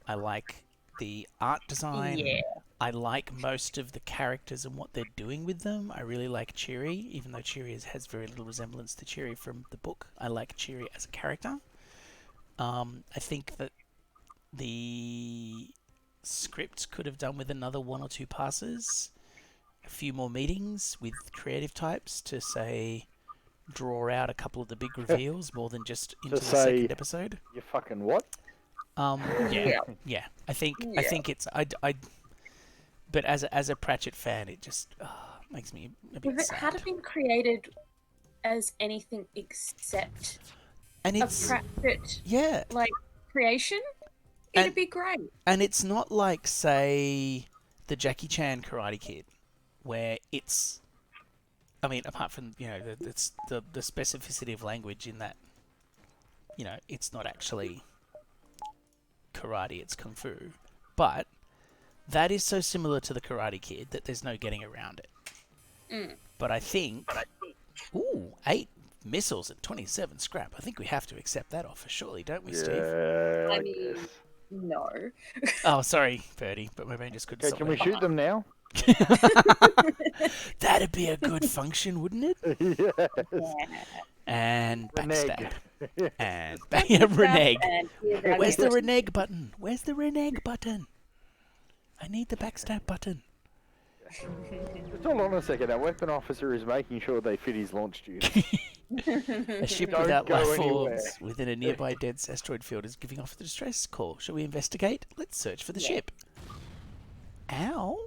S1: I like the art design.
S3: Yeah.
S1: I like most of the characters and what they're doing with them. I really like Cheery, even though Cheery has very little resemblance to Cheery from the book. I like Cheery as a character. I think that the script could have done with another 1 or 2 passes, a few more meetings with creative types to, say, draw out a couple of the big reveals more than just into the second episode.
S2: You fucking what?
S1: Yeah. I think it's but as a Pratchett fan, it just makes me a bit
S3: If it
S1: sad.
S3: had been created as anything except
S1: And
S3: a
S1: it's
S3: Pratchett
S1: like
S3: creation, it'd be great.
S1: And it's not like, say, the Jackie Chan Karate Kid, where it's, I mean, apart from it's the specificity of language in that, it's not actually karate, it's kung fu, but that is so similar to the Karate Kid that there's no getting around it. But I think, 8 missiles and 27 scrap. I think we have to accept that offer, surely, don't we, Steve?
S3: I mean, no.
S1: Oh, sorry, Birdie, but my brain just couldn't stop.
S2: Can we shoot them now?
S1: That'd be a good function, wouldn't it?
S2: Yes.
S3: Yeah.
S1: And backstab.
S2: Renege.
S1: And renege.
S3: And
S1: Where's the renege button? Where's the renege button? I need the backstab button.
S2: Just hold on a second. Our weapon officer is making sure they fit his launch tube.
S1: A ship
S2: Don't
S1: without
S2: go
S1: life
S2: anywhere.
S1: forms within a nearby dense asteroid field is giving off the distress call. Shall we investigate? Let's search for the ship. Ow!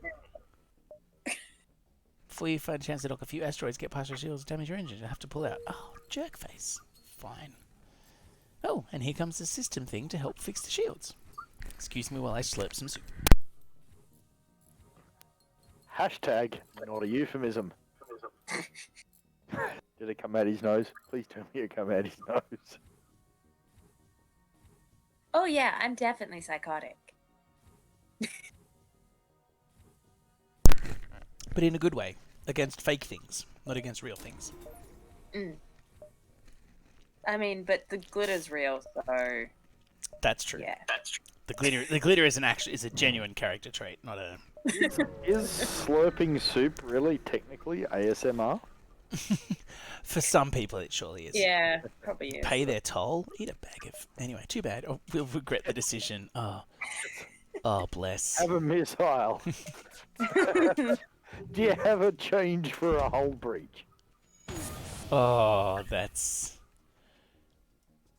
S1: Before you find a chance to dock a few asteroids, get past your shields, damage your engine, and have to pull out. Oh, jerk face. Fine. Oh, and here comes the system thing to help fix the shields. Excuse me while I slurp some soup.
S2: Hashtag not a euphemism. Did it come out his nose? Please tell me it come out his nose.
S3: Oh yeah, I'm definitely psychotic.
S1: But in a good way. Against fake things, not against real things.
S3: I mean, but the glitter's real, so
S1: That's true.
S3: yeah.
S1: The glitter is is a genuine character trait, not a...
S2: Is slurping soup really technically ASMR?
S1: For some people, it surely is.
S3: Yeah, probably is.
S1: Pay their toll, eat a bag of... Anyway, too bad. Oh, we'll regret the decision. Oh, bless.
S2: Have a missile. Do you have a change for a hull breach?
S1: Oh, that's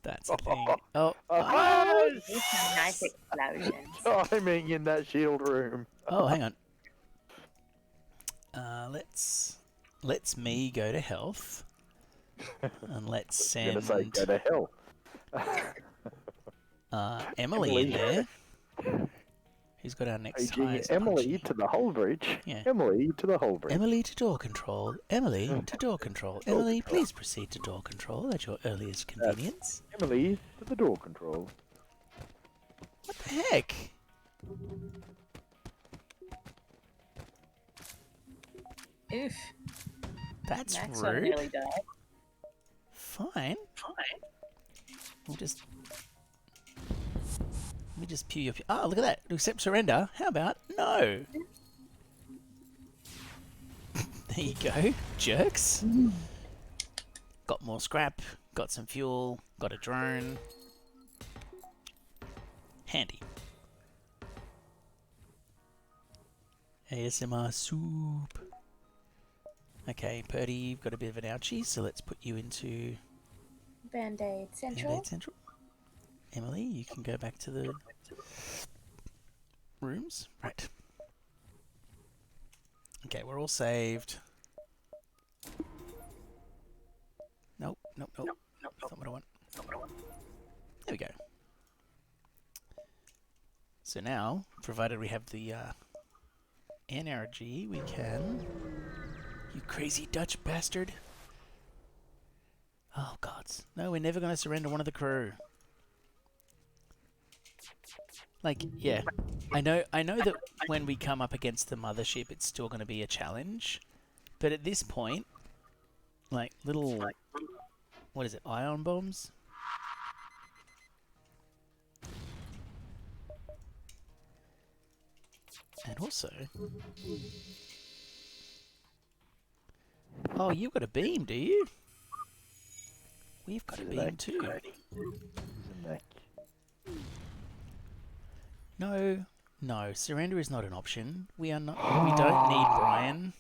S1: a thing. Oh,
S3: Nice explosions.
S2: Timing in that shield room.
S1: oh, hang on. Let's me go to health, and let's
S2: I'm gonna
S1: send
S2: say go to hell.
S1: Emily in there. Who's got our next
S2: Paging
S1: highest
S2: Emily
S1: punchy?
S2: to the hull breach.
S1: Yeah.
S2: Emily to the hull breach.
S1: Emily to door control. Emily to door control. Emily, please proceed to door control at your earliest convenience.
S2: Emily to the door control.
S1: What the heck?
S3: Oof.
S1: That's
S3: Next one
S1: rude.
S3: nearly died.
S1: Fine. We'll just... Let me just pew your... Oh, look at that. Accept surrender. How about no? There you go. Jerks. Got more scrap. Got some fuel. Got a drone. Handy. ASMR soup. Okay, Purdy, you've got a bit of an ouchie, so let's put you into
S3: Band-Aid Central.
S1: Band-Aid Central. Emily, you can go back to the Rooms? Right. Okay, we're all saved. Nope. That's not what I want. There we go. So now, provided we have the energy, we can... You crazy Dutch bastard. Oh, gods. No, we're never going to surrender one of the crew. Like, yeah. I know that when we come up against the mothership, it's still going to be a challenge. But at this point, like, little... What is it? Ion bombs? And also... Oh, you've got a beam, do you? We've got a beam too. No, surrender is not an option. We don't need Brian.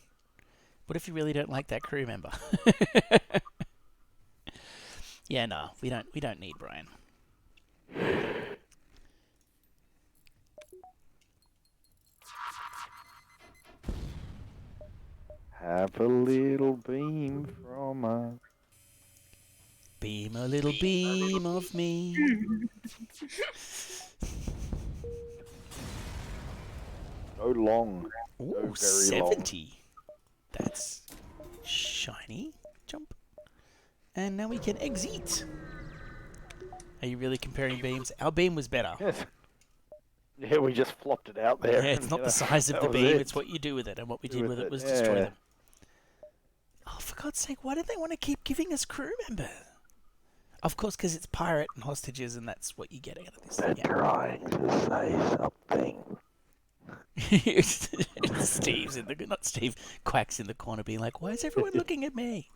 S1: What if you really don't like that crew member? Yeah, no, we don't need Brian.
S2: Have a little beam from us.
S1: Beam a little beam of me.
S2: Go long.
S1: Ooh,
S2: Very
S1: 70.
S2: long.
S1: That's shiny. Jump. And now we can exit. Are you really comparing beams? Our beam was better.
S2: Yes. Yeah, we just flopped it out there.
S1: Yeah, it's not the size of the beam, it's what you do with it. And what we did with it was destroy them. Oh, for God's sake, why do they want to keep giving us crew members? Of course, because it's pirate and hostages, and that's what you get out of this.
S2: They're trying to say something.
S1: Steve's in the... Not Steve. Quack's in the corner being like, why is everyone looking at me?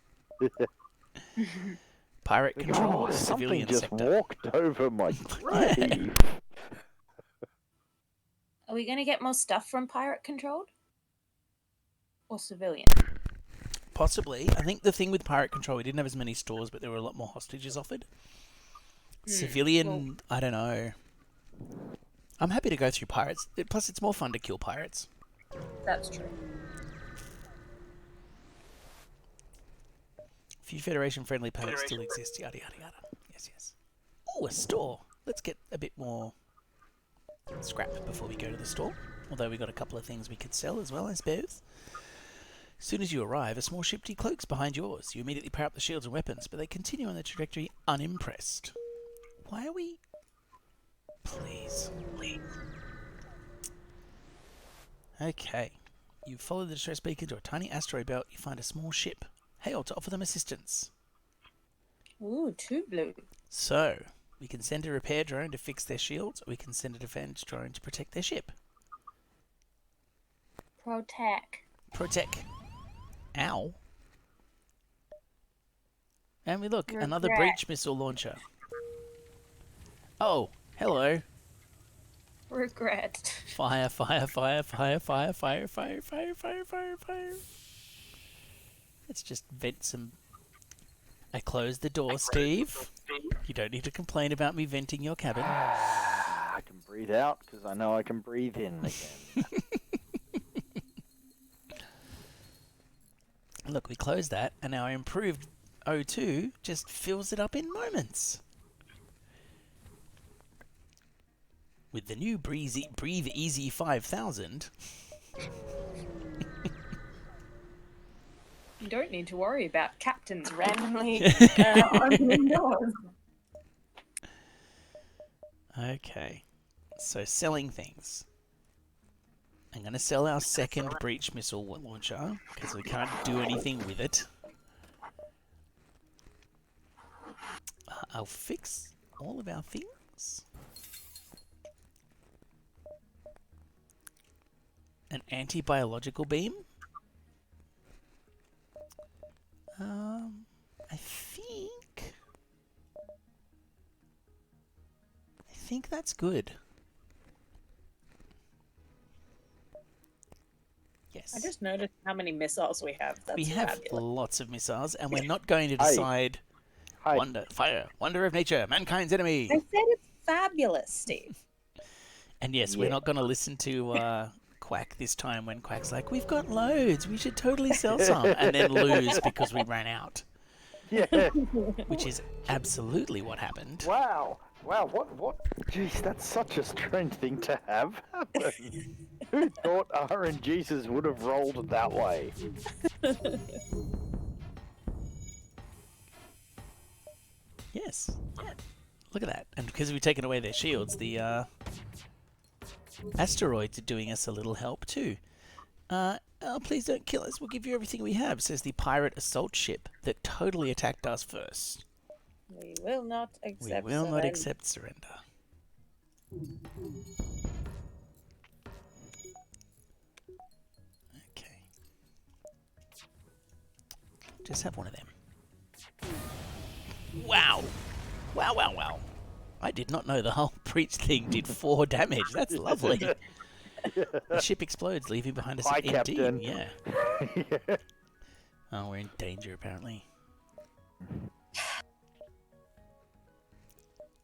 S1: Pirate control, civilian
S2: just
S1: sector.
S2: Walked over my grave.
S3: Are we going to get more stuff from pirate controlled? Or civilian?
S1: Possibly. I think the thing with pirate control, we didn't have as many stores, but there were a lot more hostages offered. Civilian, I don't know. I'm happy to go through pirates. Plus, it's more fun to kill pirates.
S3: That's true.
S1: Few Federation-friendly planets still exist, yada yada yada. Yes. Oh, a store. Let's get a bit more scrap before we go to the store. Although we got a couple of things we could sell as well, I suppose. As soon as you arrive, a small ship decloaks behind yours. You immediately power up the shields and weapons, but they continue on their trajectory unimpressed. Why are we... Please. Okay. You follow the distress beacon to a tiny asteroid belt. You find a small ship. Hail to offer them assistance.
S3: Ooh, 2 blue.
S1: So, we can send a repair drone to fix their shields, or we can send a defense drone to protect their ship. Protect. Ow. And we look, another breach missile launcher. Oh, hello.
S3: Regret.
S1: Fire. Let's just vent some... I closed the door, Steve. You don't need to complain about me venting your cabin.
S2: I can breathe out because I know I can breathe in again.
S1: Look, we closed that, and our improved O2 just fills it up in moments. With the new Breathe Easy 5000...
S3: You don't need to worry about captains randomly opening doors.
S1: Okay, so selling things. I'm going to sell our second breach missile launcher because we can't do anything with it. I'll fix all of our things. An anti-biological beam. I think that's good. Yes.
S3: I just noticed how many missiles we have. That's
S1: we have
S3: fabulous.
S1: lots of missiles, and we're not going to decide...
S2: Hi.
S1: Wonder of nature, mankind's enemy.
S3: I said it's fabulous, Steve.
S1: And yes, we're not going to listen to Quack this time when Quack's like, we've got loads, we should totally sell some, and then lose because we ran out.
S2: Yeah.
S1: Which is absolutely what happened.
S2: Wow. Wow, what? Jeez, that's such a strange thing to have happen. Who thought RNGesus would have rolled that way?
S1: Yes. Look at that. And because we've taken away their shields, the asteroids are doing us a little help too. Oh, please don't kill us. We'll give you everything we have, says the pirate assault ship that totally attacked us first.
S3: We will not accept
S1: We will not
S3: surrender.
S1: accept surrender. Okay. Just have one of them. Wow. Wow. I did not know the whole breach thing did 4 damage. That's lovely. The ship explodes, leaving behind us
S2: Hi,
S1: an MD.
S2: Captain.
S1: Yeah.
S2: Yeah.
S1: Oh, we're in danger, apparently.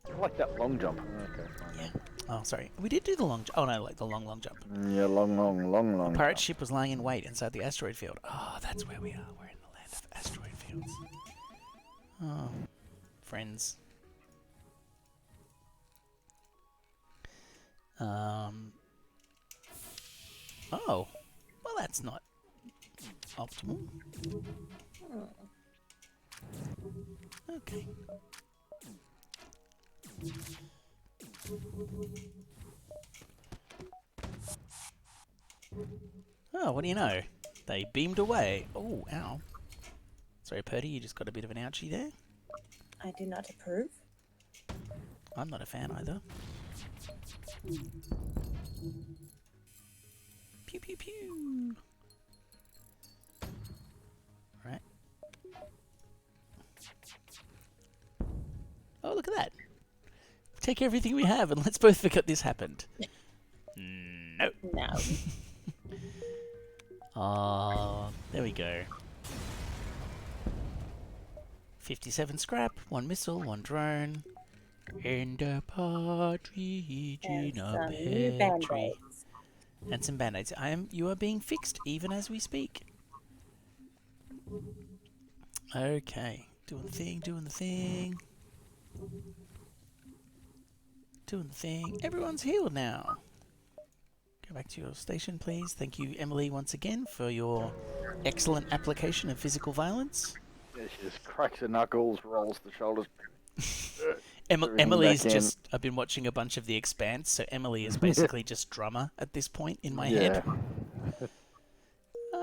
S2: I like that long jump. Okay, fine.
S1: Yeah. Oh, sorry. We did do the long jump. Oh, no, like the long jump.
S2: Yeah, long.
S1: The pirate
S2: jump.
S1: ship was lying in wait inside the asteroid field. Oh, that's where we are. We're in the land of asteroid fields. Oh, friends. Oh, well, that's not optimal. Okay. Oh, what do you know? They beamed away. Oh, ow. Sorry, Purdy, you just got a bit of an ouchie there.
S3: I do not approve.
S1: I'm not a fan either. Pew, pew, pew. Right. Oh, look at that. Take everything we have and let's both forget this happened. No.
S3: No.
S1: Oh, there we go. 57 scrap, 1 missile, 1 drone. And a partridge in a pear tree. And some band-aids. You are being fixed even as we speak. Okay. Doing the thing. Everyone's healed now. Go back to your station, please. Thank you, Emily, once again, for your excellent application of physical violence.
S2: Yeah, she just cracks her knuckles, rolls the shoulders.
S1: Emily's just... I've been watching a bunch of The Expanse, so Emily is basically just drummer at this point in my head.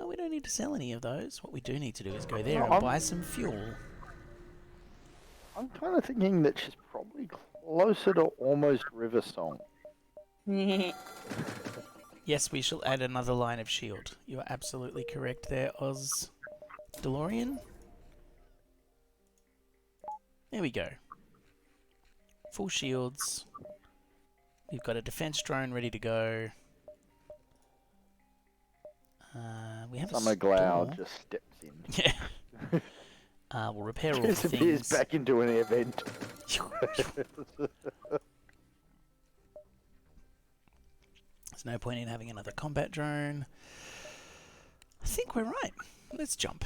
S1: We don't need to sell any of those. What we do need to do is go there and buy some fuel.
S2: I'm kind of thinking that she's probably closer to almost River Song.
S1: Yes, we shall add another line of shield. You are absolutely correct there, Oz DeLorean. There we go. Full shields. We've got a defense drone ready to go. We have
S2: Summer
S1: a
S2: Glow
S1: store.
S2: just steps in.
S1: Yeah. We'll repair all the
S2: Disappears
S1: things.
S2: back into an event.
S1: There's no point in having another combat drone. I think we're right. Let's jump.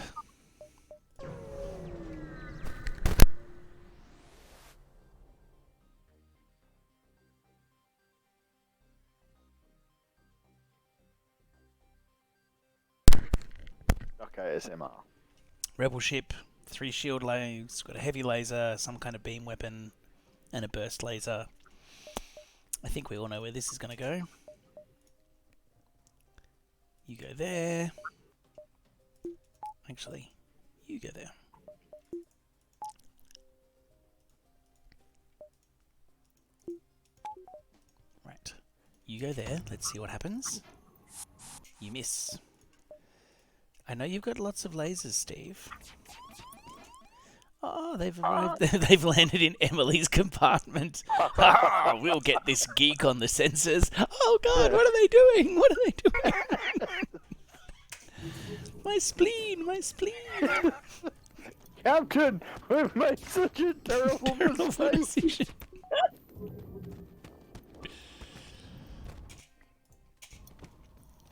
S2: Okay, SMR.
S1: Rebel ship, 3 shield lasers, got a heavy laser, some kind of beam weapon, and a burst laser. I think we all know where this is going to go. You go there. Actually, you go there. Right. You go there. Let's see what happens. You miss. I know you've got lots of lasers, Steve. Oh, they've arrived. They've landed in Emily's compartment. We'll get this geek on the sensors. Oh God, what are they doing? What are they doing? My spleen, my spleen.
S2: Captain, we've made such a terrible mistake.
S1: Decision.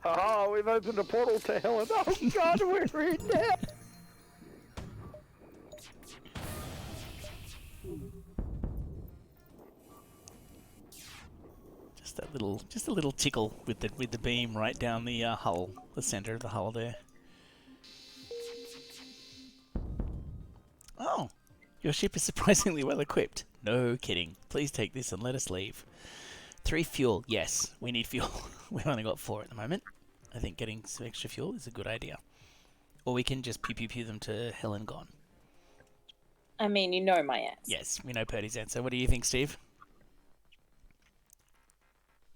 S2: Oh, we've opened a portal to Helen. Oh God, we're in now.
S1: Just a little tickle with the beam right down the hull, the center of the hull there. Oh, your ship is surprisingly well equipped. No kidding. Please take this and let us leave. 3 fuel. Yes, we need fuel. We've only got 4 at the moment. I think getting some extra fuel is a good idea. Or we can just pew them to hell and gone.
S3: I mean, you know my answer.
S1: Yes, we know Purdy's answer. What do you think, Steve?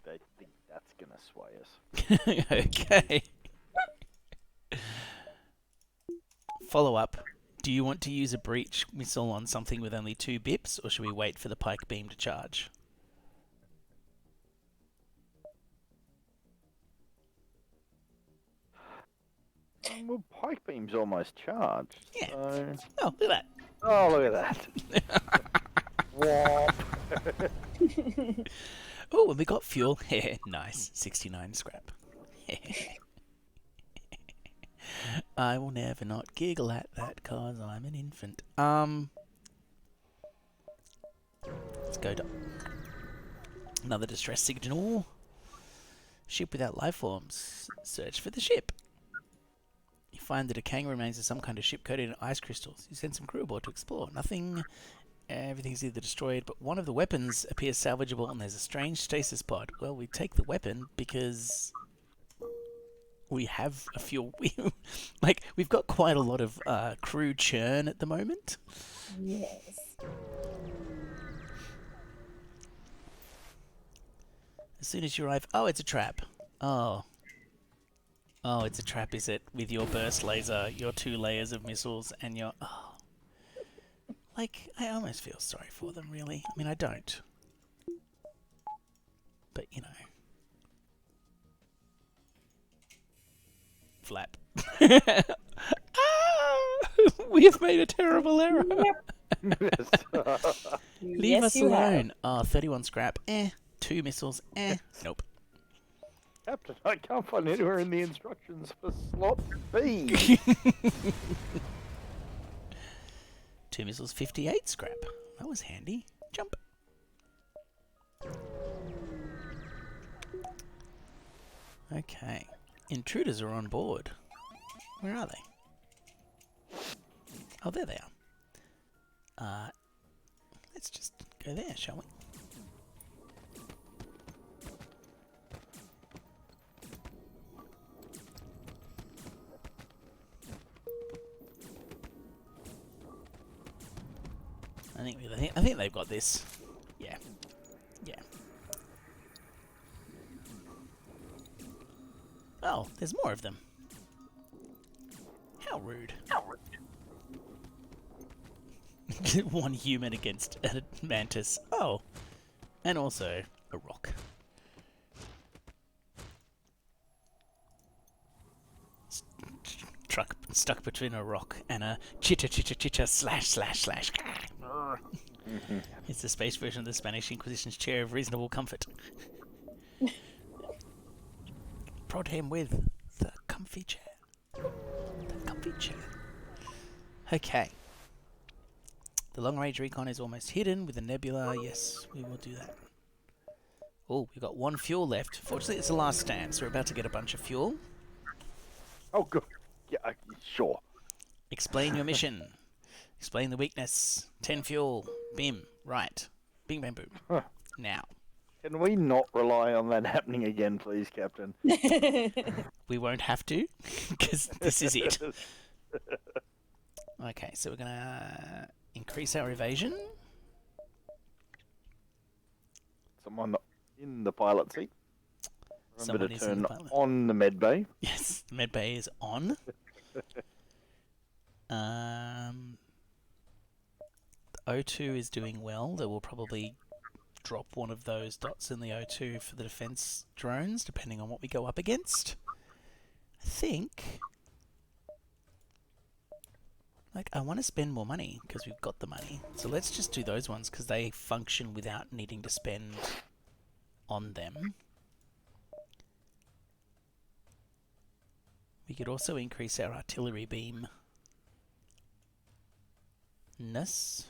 S2: I think that's gonna sway us.
S1: Okay. Follow up. Do you want to use a breach missile on something with only 2 bips, or should we wait for the pike beam to charge?
S2: Well, pike beam's almost charged.
S1: Yeah.
S2: So...
S1: Oh, look at
S2: Oh, look at that. Womp.
S1: Oh, and we got fuel. Nice. 69 scrap. I will never not giggle at that cause I'm an infant. Let's go to another distress signal. Ship without life forms. Search for the ship. You find the decaying remains of some kind of ship coated in ice crystals. You send some crew aboard to explore. Nothing. Everything's either destroyed, but one of the weapons appears salvageable and there's a strange stasis pod. Well, we take the weapon because we have a fuel. We've got quite a lot of crew churn at the moment.
S3: Yes.
S1: As soon as you arrive... Oh, it's a trap. Oh, it's a trap, is it? With your burst laser, your 2 layers of missiles, and your... Oh. I almost feel sorry for them, really. I mean, I don't. But, you know. Flap. We have made a terrible error. Leave us alone. Oh, 31 scrap. 2 missiles. Nope.
S2: Captain, I can't find anywhere in the instructions for slot B.
S1: 2 missiles, 58 scrap. That was handy. Jump. Okay. Intruders are on board. Where are they? Oh, there they are. Let's just go there, shall we? I think they've got this. Yeah. Yeah. Oh, there's more of them. How rude. One human against a mantis. Oh. And also a rock. Truck stuck between a rock and a chicha slash. It's the space version of the Spanish Inquisition's chair of reasonable comfort. Prod him with the comfy chair. The comfy chair. Okay. The long-range recon is almost hidden with a nebula. Yes, we will do that. Oh, we've got 1 fuel left. Fortunately, it's the last stand, so we're about to get a bunch of fuel.
S2: Oh, good. Yeah, sure.
S1: Explain your mission. Explain the weakness. 10 fuel. Bim. Right. Bing, bam, boom.
S2: Huh.
S1: Now.
S2: Can we not rely on that happening again, please, Captain?
S1: We won't have to, because this is it. Okay, so we're going to increase our evasion.
S2: Someone in the pilot seat. Remember
S1: Someone
S2: to
S1: is in
S2: turn
S1: the pilot.
S2: on the med bay.
S1: Yes, the med bay is on. O2 is doing well. They will probably drop one of those dots in the O2 for the defense drones, depending on what we go up against. I think... I want to spend more money, because we've got the money. So let's just do those ones, because they function without needing to spend on them. could also increase our artillery beam. Ness.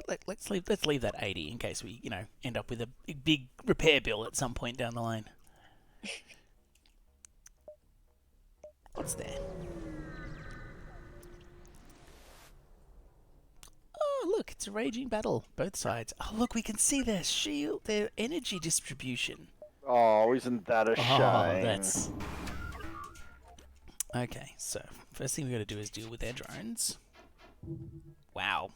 S1: But let's leave that 80 in case we, end up with a big repair bill at some point down the line. What's there? Oh, look, it's a raging battle. Both sides. Oh, look, we can see their shield, their energy distribution.
S2: Oh, isn't that a shame?
S1: That's... Okay, so first thing we got to do is deal with their drones. Wow.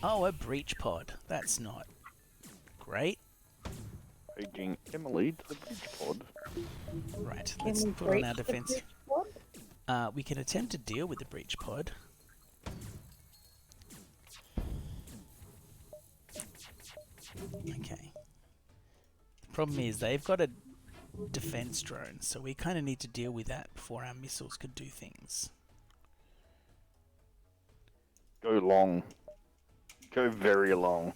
S1: Oh, a breach pod. That's not great.
S2: Raging Emily to the bridge pod.
S1: Right,
S3: Can
S1: let's
S3: we
S1: put on
S3: breach
S1: our
S3: the
S1: defense.
S3: breach pod?
S1: We can attempt to deal with the breach pod. Okay. The problem is they've got a defense drone, so we kind of need to deal with that before our missiles can do things.
S2: Go long. Go very long.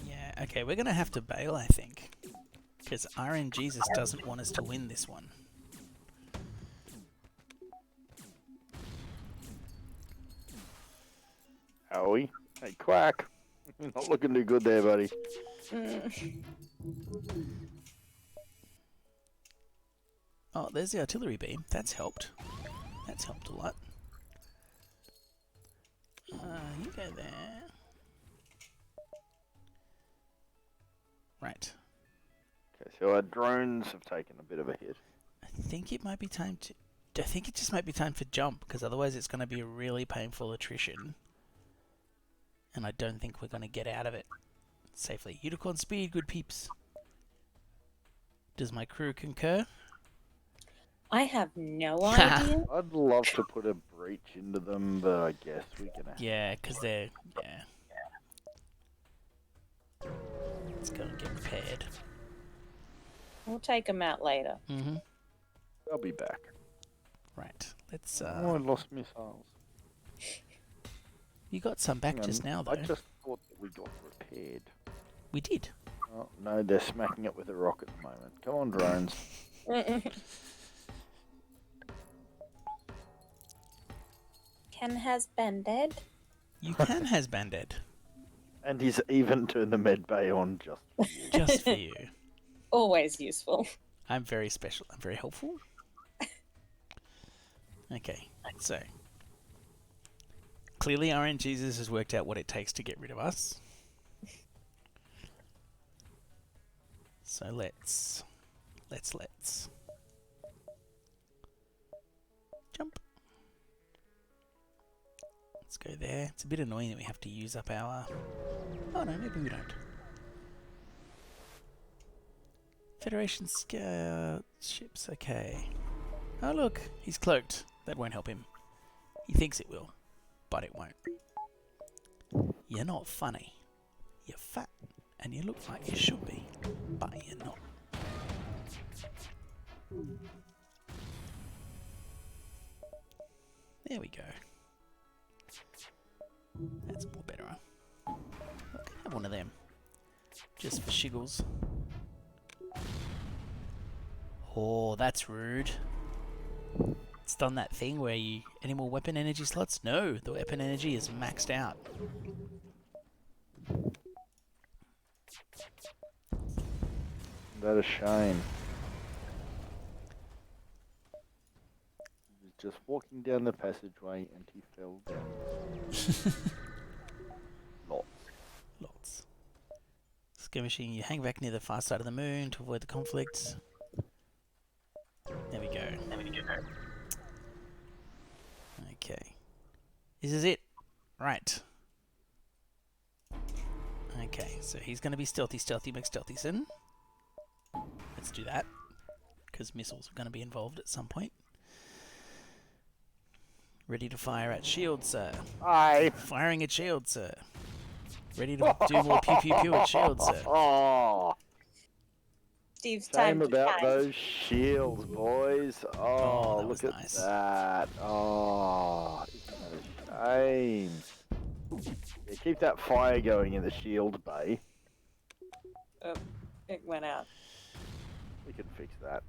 S1: Yeah, okay, we're going to have to bail, I think. Because RNGesus doesn't want us to win this one.
S2: Howie. Hey, Quack. You're not looking too good there, buddy.
S1: Oh, there's the artillery beam. That's helped. That's helped a lot. You go there. Right.
S2: Okay, so our drones have taken a bit of a hit.
S1: I think it might be time to... I think it just might be time for jump, because otherwise it's going to be a really painful attrition. And I don't think we're going to get out of it safely. Unicorn speed, good peeps. Does my crew concur?
S3: I have no idea.
S2: I'd love to put a breach into them, but I guess we're gonna.
S1: Yeah, because they're... Yeah. Let's go and get repaired.
S3: We'll take them out later.
S1: Mm-hmm.
S2: I'll be back.
S1: Right. Let's...
S2: Oh, I lost missiles.
S1: You got some back
S2: Hang
S1: just
S2: on,
S1: now, though.
S2: I just thought that we got repaired.
S1: We did.
S2: Oh, no, they're smacking it with a rock at the moment. Come on, drones.
S3: Ken has been dead.
S1: You can has banded.
S2: And he's even turned the med bay on just for you.
S1: Just for you.
S3: Always useful.
S1: I'm very special. I'm very helpful. Okay, so... Clearly RNGesus has worked out what it takes to get rid of us. So let's jump. Let's go there. It's a bit annoying that we have to use up our... Oh no, maybe we don't. Federation scout ships, okay. Oh look, he's cloaked. That won't help him. He thinks it will, but it won't. You're not funny. You're fat, and you look like you should be, but you're not. There we go. That's more better, huh? Look, have one of them. Just for shiggles. Oh, that's rude. It's done that thing where you... Any more weapon energy slots? No, the weapon energy is maxed out.
S2: That a shame. He was just walking down the passageway and he fell down.
S1: Lots. Skirmishing, you hang back near the far side of the moon to avoid the conflicts. There we go. Okay. This is it. Right. Okay, so he's going to be stealthy McStealthyson. Let's do that. Because missiles are going to be involved at some point. Ready to fire at shield, sir.
S2: Aye.
S1: Firing at shield, sir. Ready to do more pew pew pew at shield, sir.
S2: Oh,
S3: Steve's time
S2: shame
S3: to
S2: about
S3: shine.
S2: those shields, boys. Oh,
S1: that was
S2: look at
S1: nice.
S2: that. Oh, isn't that a shame? Yeah, keep that fire going in the shield bay.
S3: Oh, it went out.
S2: We can fix that.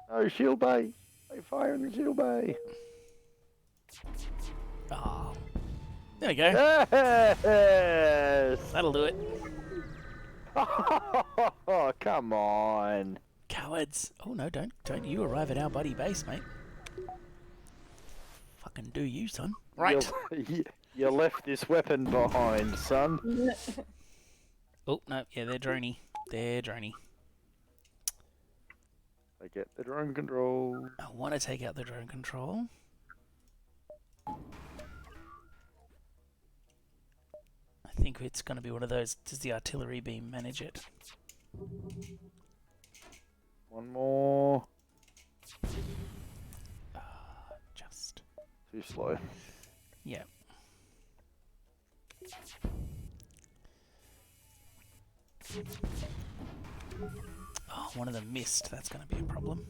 S2: Oh, shield bay! They fire in the shield bay!
S1: Oh. There we go.
S2: Yes!
S1: That'll do it.
S2: Oh, come on.
S1: Cowards. Oh no, don't you arrive at our buddy base, mate. Fucking do you, son. Right.
S2: You left this weapon behind, son.
S1: Oh, no, yeah, they're droney. They're droney.
S2: They get the drone control.
S1: I want to take out the drone control. I think it's going to be one of those. Does the artillery beam manage it?
S2: One more.
S1: Just.
S2: Too slow.
S1: Yeah. Oh, one of them missed. That's going to be a problem.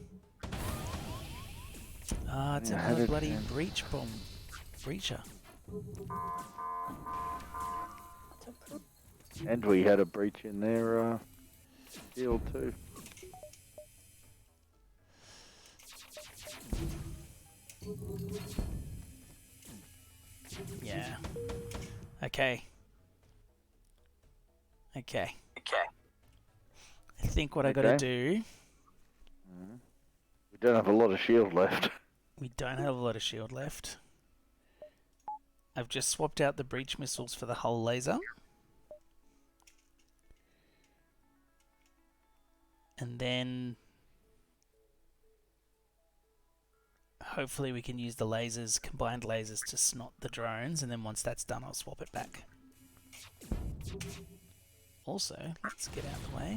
S1: Ah, it's another bloody breach bomb. Breacher.
S2: And we had a breach in their field too.
S1: Yeah. Okay. Okay. I think what I got to do...
S2: We don't have a lot of shield left.
S1: We don't have a lot of shield left. I've just swapped out the breach missiles for the hull laser. And then... hopefully we can use the lasers, combined lasers, to snot the drones, and then once that's done I'll swap it back. Also, let's get out of the way.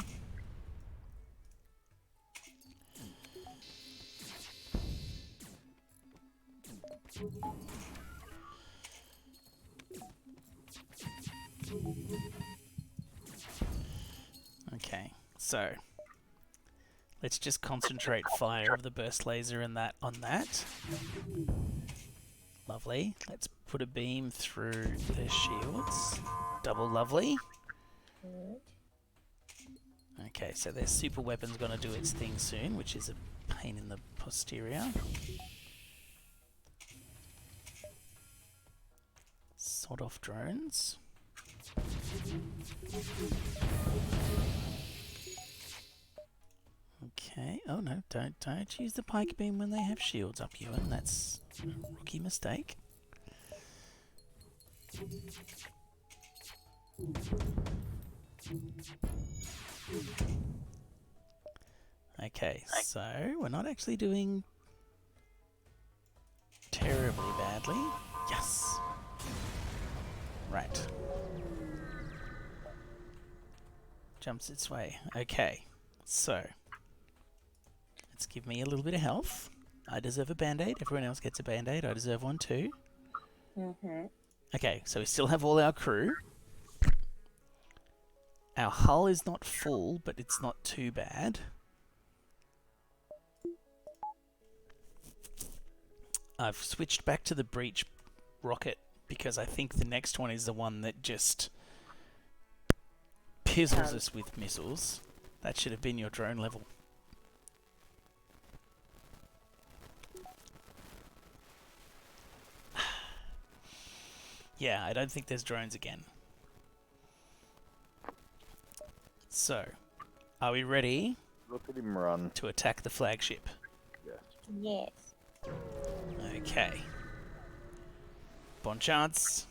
S1: Okay, so let's just concentrate fire of the burst laser and that on that. Lovely. Let's put a beam through the shields. Double lovely. Okay, so their super weapon's gonna do its thing soon, which is a pain in the posterior. Sort off drones. Okay. Oh no, don't use the pike beam when they have shields up, Ewan. That's a rookie mistake. Okay, so we're not actually doing terribly badly. Yes! Right. Jumps its way. Okay, so let's give me a little bit of health. I deserve a band-aid. Everyone else gets a band-aid. I deserve one too. Okay, so we still have all our crew. Our hull is not full, but it's not too bad. I've switched back to the breach rocket because I think the next one is the one that just pizzles us with missiles. That should have been your drone level. Yeah, I don't think there's drones again. So, are we ready?
S2: Look at him run.
S1: To attack the flagship?
S2: Yes.
S3: Yes.
S1: Okay. Bon chance.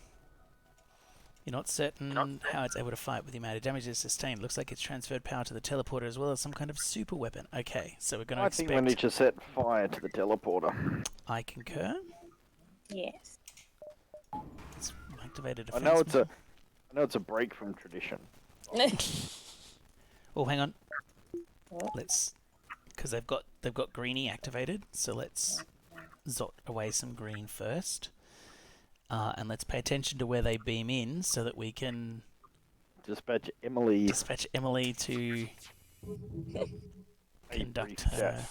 S1: You're not certain how it's able to fight with the amount of damage it's sustained. Looks like it's transferred power to the teleporter as well as some kind of super weapon. Okay, so we're going to expect...
S2: I think we need to set fire to the teleporter.
S1: I concur.
S3: Yes.
S1: It's activated
S2: I
S1: defense.
S2: know it's a break from tradition.
S1: Oh, hang on. Let's, because they've got greenie activated, so let's zot away some green first, and let's pay attention to where they beam in, so that we can
S2: dispatch Emily
S1: to conduct her.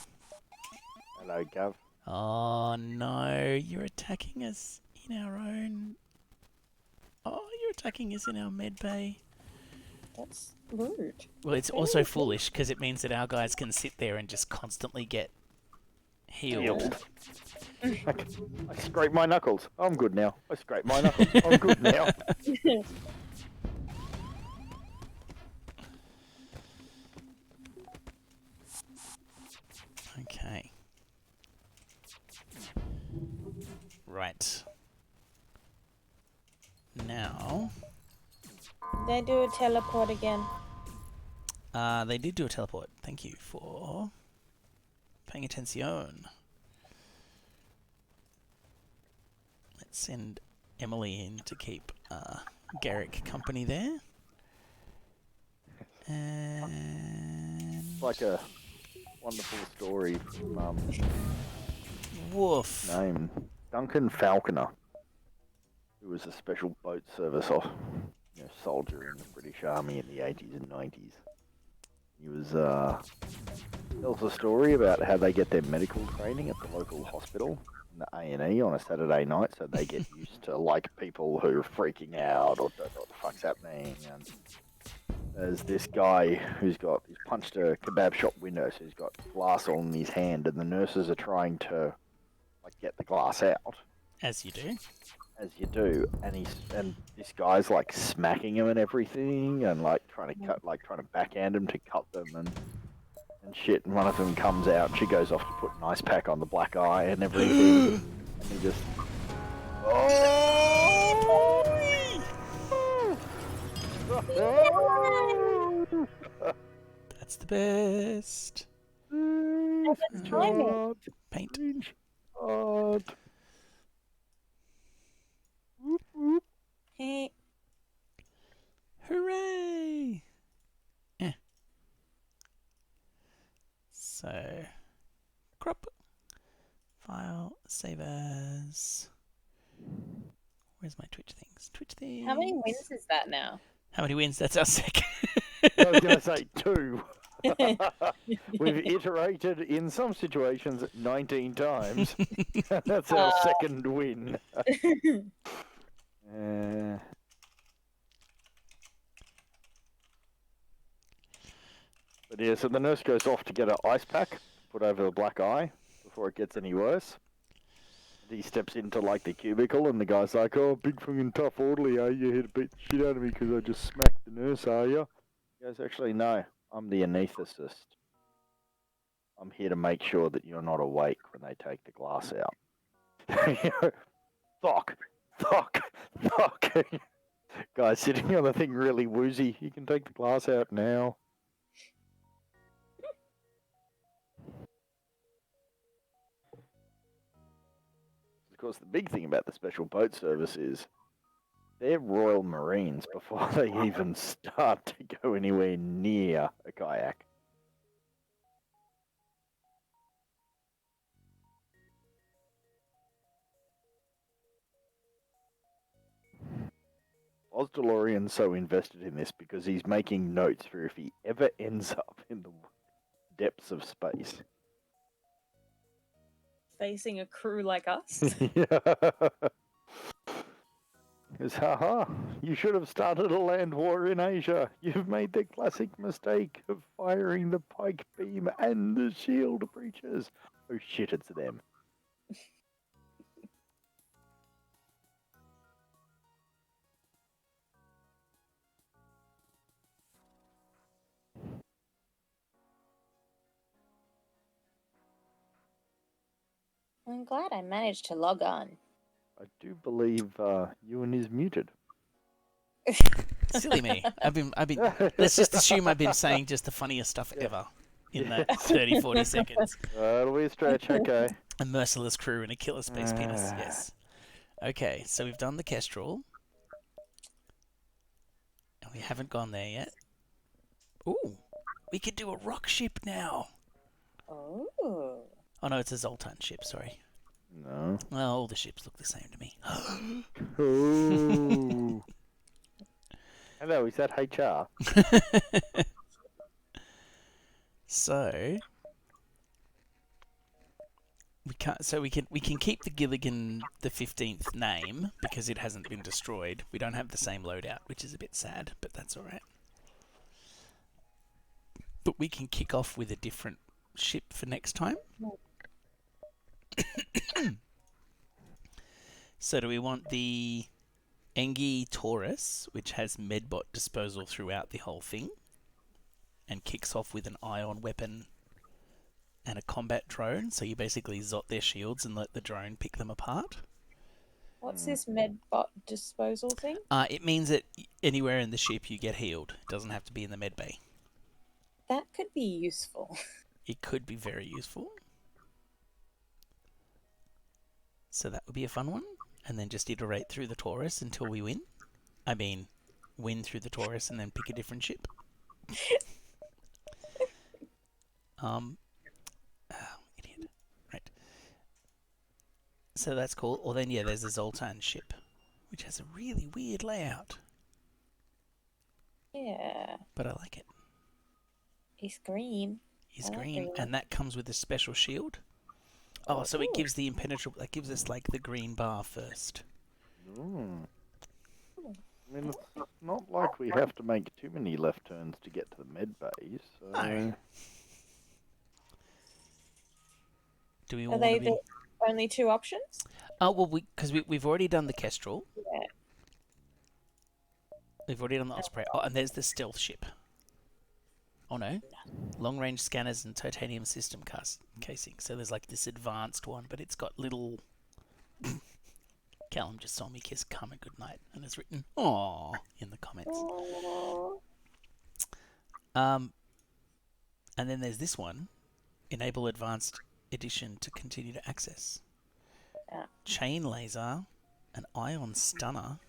S2: Hello, Gav.
S1: Oh no, you're attacking us in our own. Oh, you're attacking us in our med bay.
S3: That's rude.
S1: Well, it's also foolish because it means that our guys can sit there and just constantly get healed.
S2: I scrape my knuckles. I'm good now. I scrape my knuckles. I'm good now.
S1: Okay. Right. Now,
S3: They do a teleport again.
S1: they did do a teleport. Thank you for paying attention. Let's send Emily in to keep Garrick company there. And
S2: It's like a wonderful story from
S1: woof.
S2: name Duncan Falconer, who was a special boat service soldier in the British Army in the 80s and 90s. He was tells a story about how they get their medical training at the local hospital in the A&E on a Saturday night, so they get used to like people who are freaking out or don't know what the fuck's happening. And there's this guy he's punched a kebab shop window, so he's got glass all in his hand, and the nurses are trying to like get the glass out.
S1: As you do.
S2: As you do, and this guy's like smacking him and everything, and like trying to backhand him to cut them and shit. And one of them comes out, and she goes off to put an ice pack on the black eye and everything, and he just
S1: That's the best.
S3: That's timing.
S1: Paint.
S3: Hey,
S1: Hooray! So, crop, file, save as. Where's my Twitch things? Twitch things.
S3: how many wins is that now?
S1: How many wins? That's our second.
S2: I was going to say 2. We've iterated in some situations 19 times. That's our second win. But yeah, so the nurse goes off to get an ice pack to put over the black eye before it gets any worse. And he steps into like the cubicle, and the guy's like, "Oh, big fucking tough orderly, are you here to beat the shit out of me because I just smacked the nurse, are you?" He goes, "Actually, no, I'm the anaesthetist. I'm here to make sure that you're not awake when they take the glass out." Fuck. Guy's sitting on the thing really woozy. You can take the glass out now. Of course, the big thing about the special boat service is they're Royal Marines before they even start to go anywhere near a kayak. Oz DeLorean's so invested in this because he's making notes for if he ever ends up in the depths of space.
S3: Facing a crew like us?
S2: Because, haha, you should have started a land war in Asia. You've made the classic mistake of firing the pike beam and the shield breaches. Oh shit, it's them.
S3: I'm glad I managed to log on.
S2: I do believe Ewan is muted.
S1: Silly me. I've been. Let's just assume I've been saying just the funniest stuff ever in that 30, 40 seconds.
S2: It'll be a stretch, okay.
S1: A merciless crew and a killer space penis. Yes. Okay, so we've done the Kestrel. And we haven't gone there yet. Ooh, we could do a rock ship now.
S3: Oh.
S1: Oh no, it's a Zoltan ship, sorry.
S2: No.
S1: Well, all the ships look the same to me.
S2: Ooh. Hello, is that HR?
S1: So we can't. So we can keep the Gilligan the 15th name because it hasn't been destroyed. We don't have the same loadout, which is a bit sad, but that's all right. But we can kick off with a different ship for next time. So do we want the Engi Taurus, which has medbot disposal throughout the whole thing, and kicks off with an ion weapon and a combat drone, so you basically zot their shields and let the drone pick them apart?
S3: What's this medbot disposal thing?
S1: It means that anywhere in the ship you get healed. It doesn't have to be in the med bay.
S3: That could be useful.
S1: It could be very useful. So that would be a fun one. And then just iterate through the Taurus until we win. I mean, win through the Taurus and then pick a different ship. Idiot. Right. So that's cool. Or then, yeah, there's a Zoltan ship, which has a really weird layout.
S3: Yeah.
S1: But I like it.
S3: It's green.
S1: It's
S3: I like
S1: green.
S3: green.
S1: And that comes with a special shield. Oh, so it gives the impenetrable... That gives us, like, the green bar first.
S2: Mm. I mean, it's not like we have to make too many left turns to get to the med bays. So...
S1: No. Do we
S3: Are
S1: want
S3: they
S1: to be...
S3: the only two options?
S1: Oh, well, because we've already done the Kestrel.
S3: Yeah.
S1: We've already done the Osprey. Oh, and there's the stealth ship. Oh, no. Long-range scanners and titanium system casing. So there's, like, this advanced one, but it's got little... Callum just saw me kiss Carmen goodnight and has written, "Aww," in the comments.
S3: Aww.
S1: And then there's this one. Enable advanced edition to continue to access.
S3: Yeah.
S1: Chain laser, an ion stunner.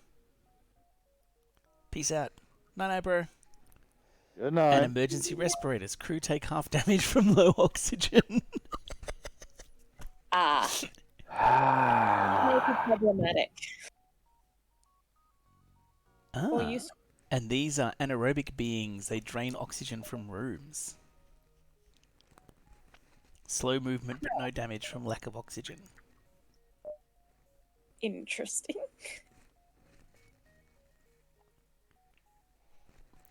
S1: Peace out. No, bro.
S2: Good night.
S1: And emergency respirators. Crew take half damage from low oxygen.
S3: Make it problematic. Or useful.
S1: And these are anaerobic beings. They drain oxygen from rooms. Slow movement but no damage from lack of oxygen.
S3: Interesting.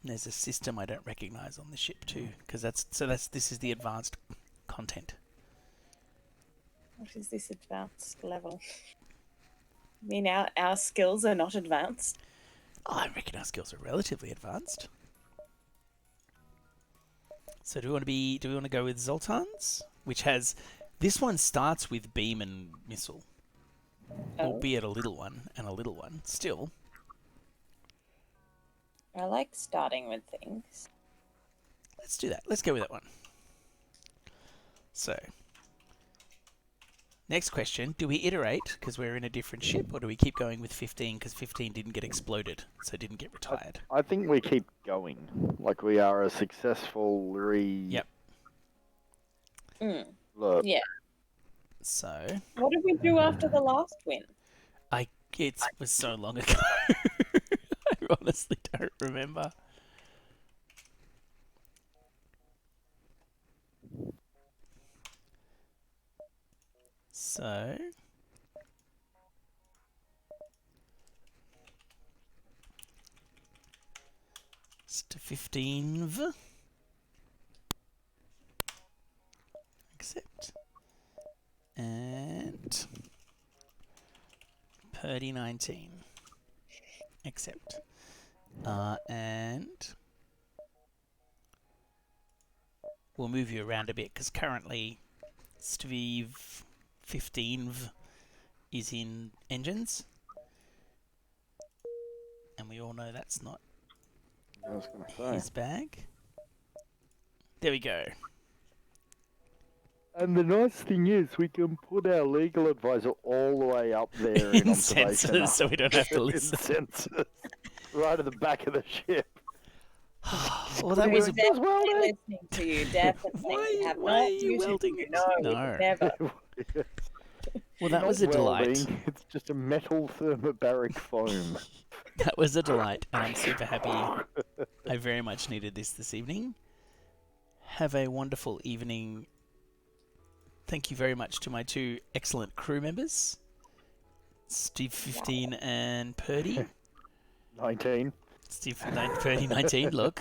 S1: And there's a system I don't recognise on the ship too, because this is the advanced content.
S3: What is this advanced level? I mean, our skills are not advanced.
S1: Oh, I reckon our skills are relatively advanced. So do we want to go with Zoltan's, which has this one starts with beam and missile, albeit a little one and a little one. Still,
S3: I like starting with things.
S1: let's do that. Let's go with that one. So, next question. Do we iterate because we're in a different ship, or do we keep going with 15 because 15 didn't get exploded, so didn't get retired?
S2: I think we keep going. Like we are a successful
S1: Yep.
S2: Look.
S3: Yeah.
S1: So,
S3: What did we do after the last win?
S1: it was so long ago. I honestly don't remember. So, it's to 15. Accept. And Purdy 19. Accept. And we'll move you around a bit because currently Steve 15 is in engines. And we all know that's not
S2: I was going to say.
S1: his bag. There we go.
S2: And the nice thing is, we can put our legal advisor all the way up there in
S1: In
S2: observation.
S1: sensors, so we don't have to
S2: In
S1: listen.
S2: sensors. Right at the back of the ship.
S1: Well, that was a
S3: We're definitely listening to you. Definitely.
S1: Why-
S3: We have
S1: why
S3: not
S1: are you
S3: muted
S1: welding
S3: you.
S1: it?
S3: No, we
S1: No.
S3: would never.
S1: well, that
S2: Not
S1: was a delight.
S2: welding, it's just a metal thermobaric foam.
S1: That was a delight, and I'm super happy. I very much needed this evening. Have a wonderful evening. Thank you very much to my two excellent crew members, Steve 15 and Purdy.
S2: 19.
S1: Steve from 2019, look.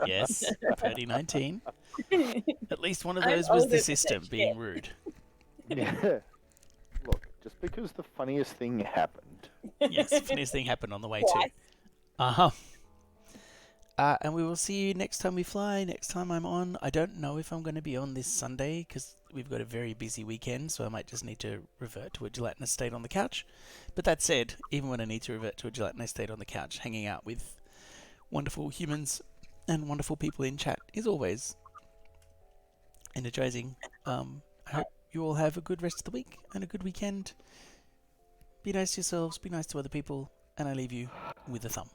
S1: Yes, 2019. At least one of
S3: I'm
S1: those was
S3: older
S1: the
S3: than
S1: system
S3: that
S1: being
S3: shit.
S1: rude.
S2: Yeah. Look, just because the funniest thing happened.
S1: Yes, the funniest thing happened on the way too.
S3: Twice.
S1: Uh-huh. And we will see you next time we fly, next time I'm on. I don't know if I'm going to be on this Sunday because we've got a very busy weekend, so I might just need to revert to a gelatinous state on the couch. But that said, even when I need to revert to a gelatinous state on the couch, hanging out with wonderful humans and wonderful people in chat is always energizing. I hope you all have a good rest of the week and a good weekend. Be nice to yourselves, be nice to other people, and I leave you with a thumb.